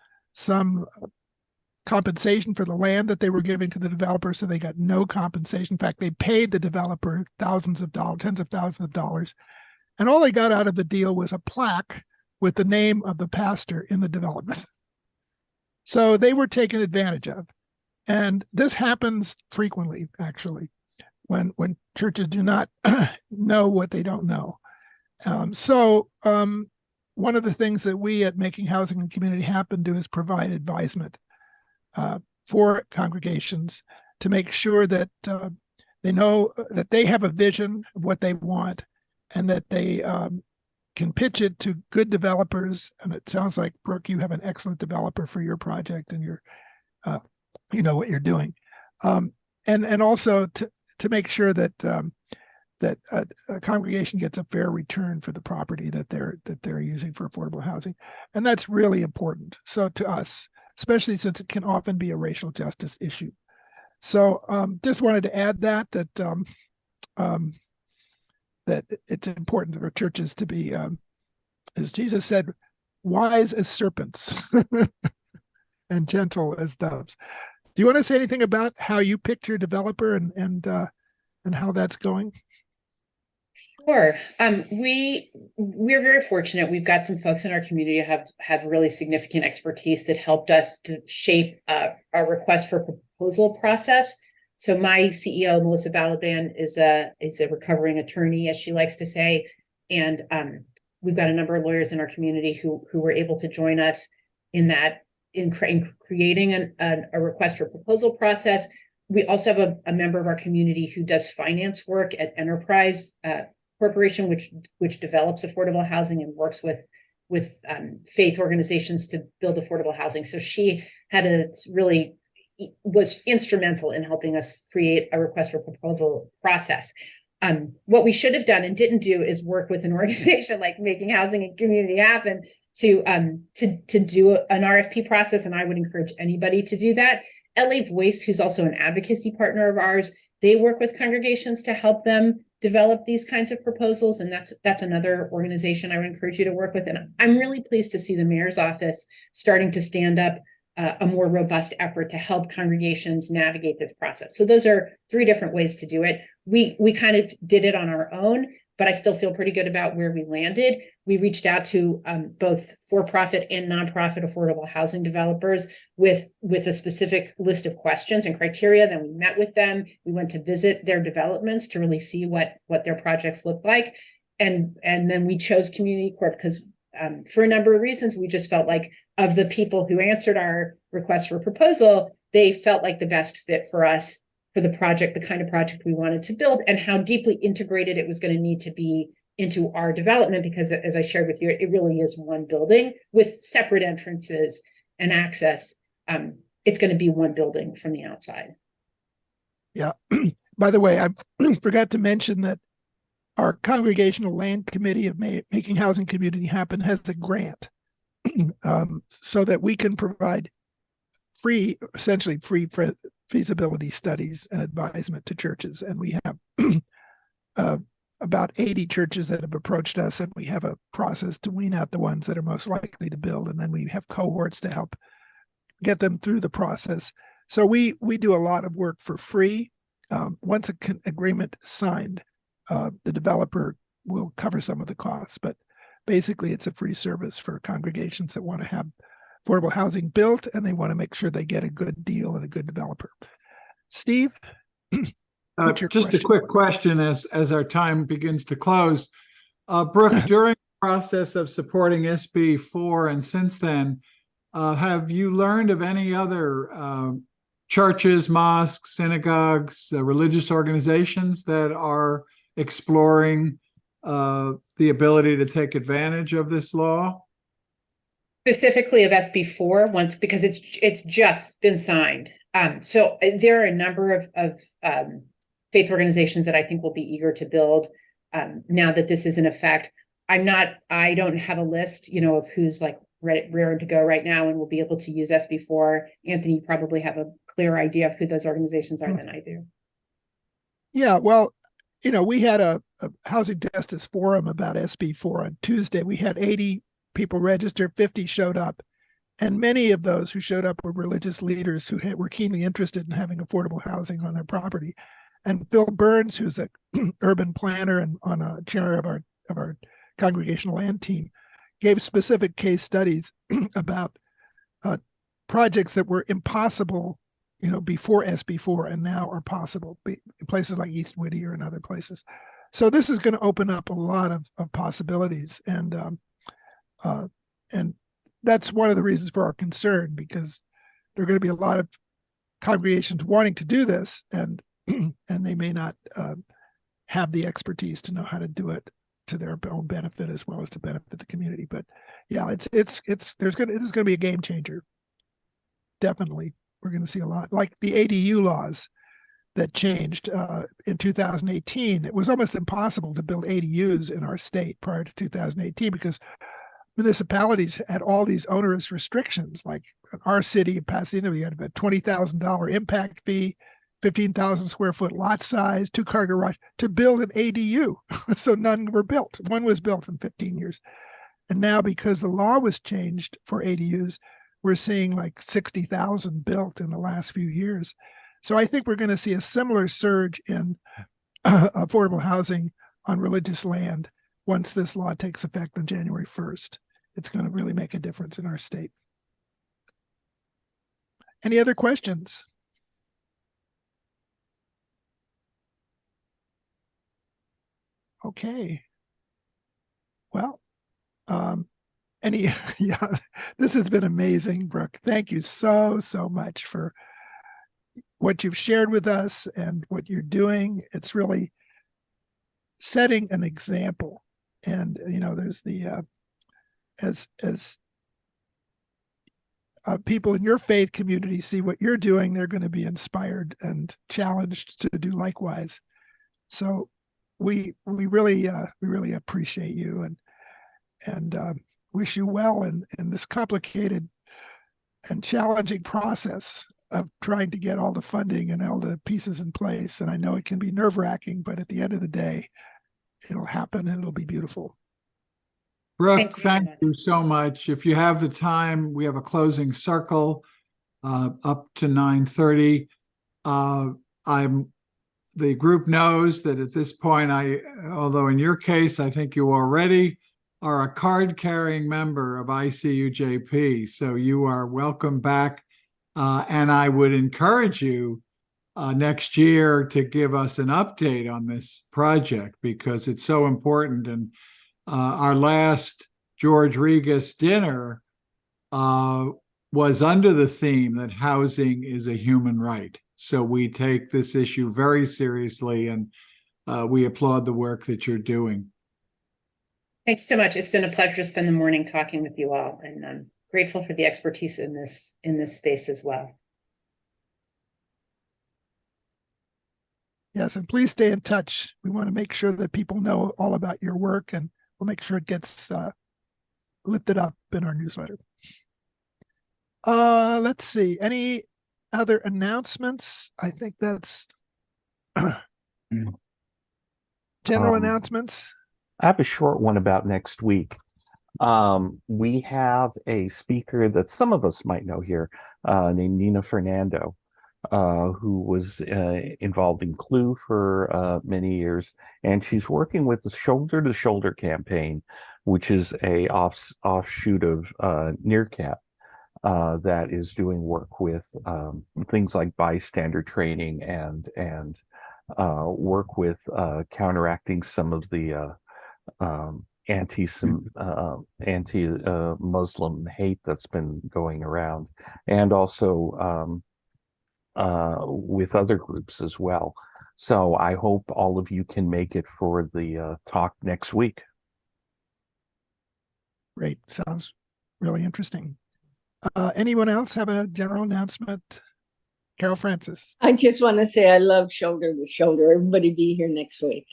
compensation for the land that they were giving to the developer, so they got no compensation. In fact, they paid the developer tens of thousands of dollars, and all they got out of the deal was a plaque with the name of the pastor in the development. So they were taken advantage of. And this happens frequently, actually, when churches do not know what they don't know. One of the things that we at Making Housing and Community Happen do is provide advisement for congregations to make sure that they know that they have a vision of what they want, and that they can pitch it to good developers. And it sounds like, Brooke, you have an excellent developer for your project, and you know what you're doing. And also to make sure that a congregation gets a fair return for the property that they're using for affordable housing. And that's really important. So to us, especially since it can often be a racial justice issue. So just wanted to add that it's important for churches to be, as Jesus said, wise as serpents and gentle as doves. Do you want to say anything about how you picked your developer and how that's going? Sure. We're very fortunate. We've got some folks in our community who have really significant expertise that helped us to shape our request for proposal process. So my CEO, Melissa Balaban, is a recovering attorney, as she likes to say, and we've got a number of lawyers in our community who were able to join us in creating a request for proposal process. We also have a member of our community who does finance work at Enterprise Corporation, which develops affordable housing and works with faith organizations to build affordable housing. So she was instrumental in helping us create a request for proposal process. What we should have done and didn't do is work with an organization like Making Housing and Community Happen to do an RFP process, and I would encourage anybody to do that. LA Voice, who's also an advocacy partner of ours, they work with congregations to help them develop these kinds of proposals, and that's another organization I would encourage you to work with. And I'm really pleased to see the mayor's office starting to stand up a more robust effort to help congregations navigate this process. So those are 3 different ways to do it. We kind of did it on our own, but I still feel pretty good about where we landed. We reached out to both for-profit and nonprofit affordable housing developers with a specific list of questions and criteria. Then we met with them. We went to visit their developments to really see what their projects look like. And then we chose Community Corp because for a number of reasons, we just felt like of the people who answered our request for proposal, they felt like the best fit for us for the project, the kind of project we wanted to build, and how deeply integrated it was going to need to be into our development, because as I shared with you, it really is one building with separate entrances and access. It's going to be one building from the outside. Yeah. by the way, I forgot to mention that our Congregational Land Committee of Making Housing Community Happen has a grant so that we can provide essentially free feasibility studies and advisement to churches. And we have about 80 churches that have approached us, and we have a process to wean out the ones that are most likely to build. And then we have cohorts to help get them through the process. So we do a lot of work for free. Once an agreement is signed, the developer will cover some of the costs, but basically it's a free service for congregations that want to have affordable housing built, and they want to make sure they get a good deal and a good developer. Steve? Just a quick question as our time begins to close. Brooke, during the process of supporting SB4 and since then, have you learned of any other churches, mosques, synagogues, religious organizations that are exploring the ability to take advantage of this law? Specifically of SB4, because it's just been signed. So there are a number of faith organizations that I think will be eager to build now that this is in effect. I don't have a list, of who's like raring to go right now and will be able to use SB4. Anthony, you probably have a clear idea of who those organizations are than I do. Yeah, well, we had a housing justice forum about SB4 on Tuesday. We had 80 people register, 50 showed up, and many of those who showed up were religious leaders who were keenly interested in having affordable housing on their property. And Phil Burns, who's an urban planner and on a chair of our congregational land team, gave specific case studies about projects that were impossible, before SB4 and now are possible in places like East Whittier and other places. So this is going to open up a lot of possibilities, and that's one of the reasons for our concern, because there are going to be a lot of congregations wanting to do this, and they may not have the expertise to know how to do it to their own benefit as well as to benefit the community. But yeah, this is going to be a game changer. Definitely, we're going to see a lot, like the ADU laws that changed in 2018. It was almost impossible to build ADUs in our state prior to 2018 because municipalities had all these onerous restrictions. Like in our city of Pasadena, we had a $20,000 impact fee, 15,000 square foot lot size, 2-car garage to build an ADU. So none were built. One was built in 15 years. And now, because the law was changed for ADUs, we're seeing like 60,000 built in the last few years. So I think we're going to see a similar surge in affordable housing on religious land once this law takes effect on January 1st. It's going to really make a difference in our state. Any other questions? Okay. Well, yeah, this has been amazing, Brooke. Thank you so much for what you've shared with us and what you're doing. It's really setting an example. And, there's the, as people in your faith community see what you're doing, they're going to be inspired and challenged to do likewise. So we really appreciate you and wish you well in this complicated and challenging process of trying to get all the funding and all the pieces in place. And I know it can be nerve-wracking, but at the end of the day, it'll happen and it'll be beautiful. Brooke, thank you so much. If you have the time, we have a closing circle up to 9:30. The group knows that at this point, although in your case, I think you already are a card-carrying member of ICUJP, so you are welcome back. And I would encourage you next year to give us an update on this project because it's so important. And our last George Regas dinner was under the theme that housing is a human right. So we take this issue very seriously, and we applaud the work that you're doing. Thank you so much. It's been a pleasure to spend the morning talking with you all, and I'm grateful for the expertise in this space as well. Yes, and please stay in touch. We want to make sure that people know all about your work, and we'll make sure it gets lifted up in our newsletter. Let's see. Any other announcements? I think that's general announcements. I have a short one about next week. We have a speaker that some of us might know here, named Nina Fernando, who was involved in CLUE for many years, and she's working with the Shoulder to Shoulder campaign, which is a offshoot of NEARCAT, that is doing work with things like bystander training and work with counteracting some of the anti-Muslim hate that's been going around, and also with other groups as well. So I hope all of you can make it for the talk next week. Great. Sounds really interesting. Anyone else have a general announcement? Carol Francis. I just want to say I love Shoulder to Shoulder. Everybody be here next week.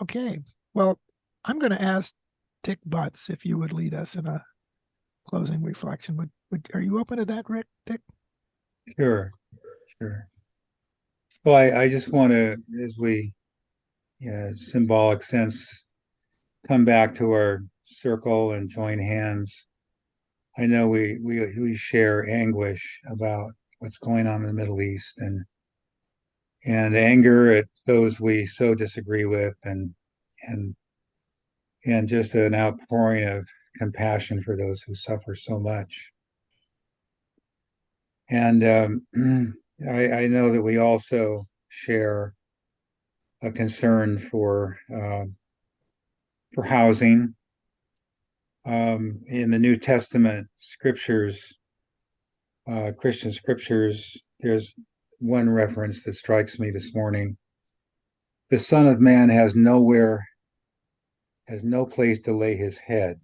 Okay. Well, I'm going to ask Dick Butts if you would lead us in a closing reflection. Are you open to that, Dick? Sure. Well, I just want to, as we, symbolic sense, come back to our circle and join hands. I know we share anguish about what's going on in the Middle East, and anger at those we so disagree with, and just an outpouring of compassion for those who suffer so much. And I know that we also share a concern for housing. In the New Testament scriptures, Christian scriptures, there's one reference that strikes me this morning. The Son of Man has no place to lay his head.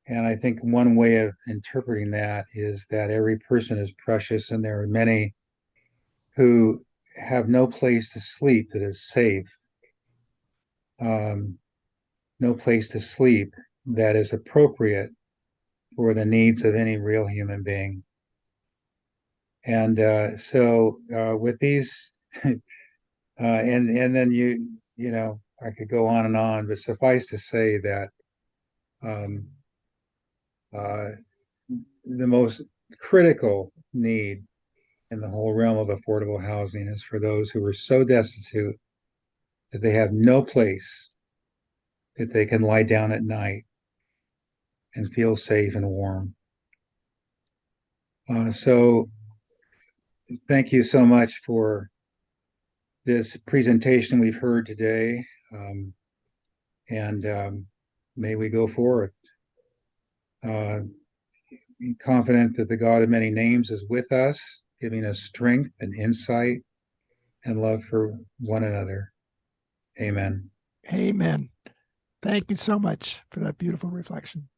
And I think one way of interpreting that is that every person is precious, and there are many who have no place to sleep that is safe, no place to sleep that is appropriate for the needs of any real human being. And so with these, and then I could go on and on, but suffice to say that the most critical need in the whole realm of affordable housing is for those who are so destitute that they have no place that they can lie down at night and feel safe and warm. So thank you so much for this presentation we've heard today, and may we go forth confident that the God of many names is with us, giving us strength and insight and love for one another. Amen. Amen. Thank you so much for that beautiful reflection.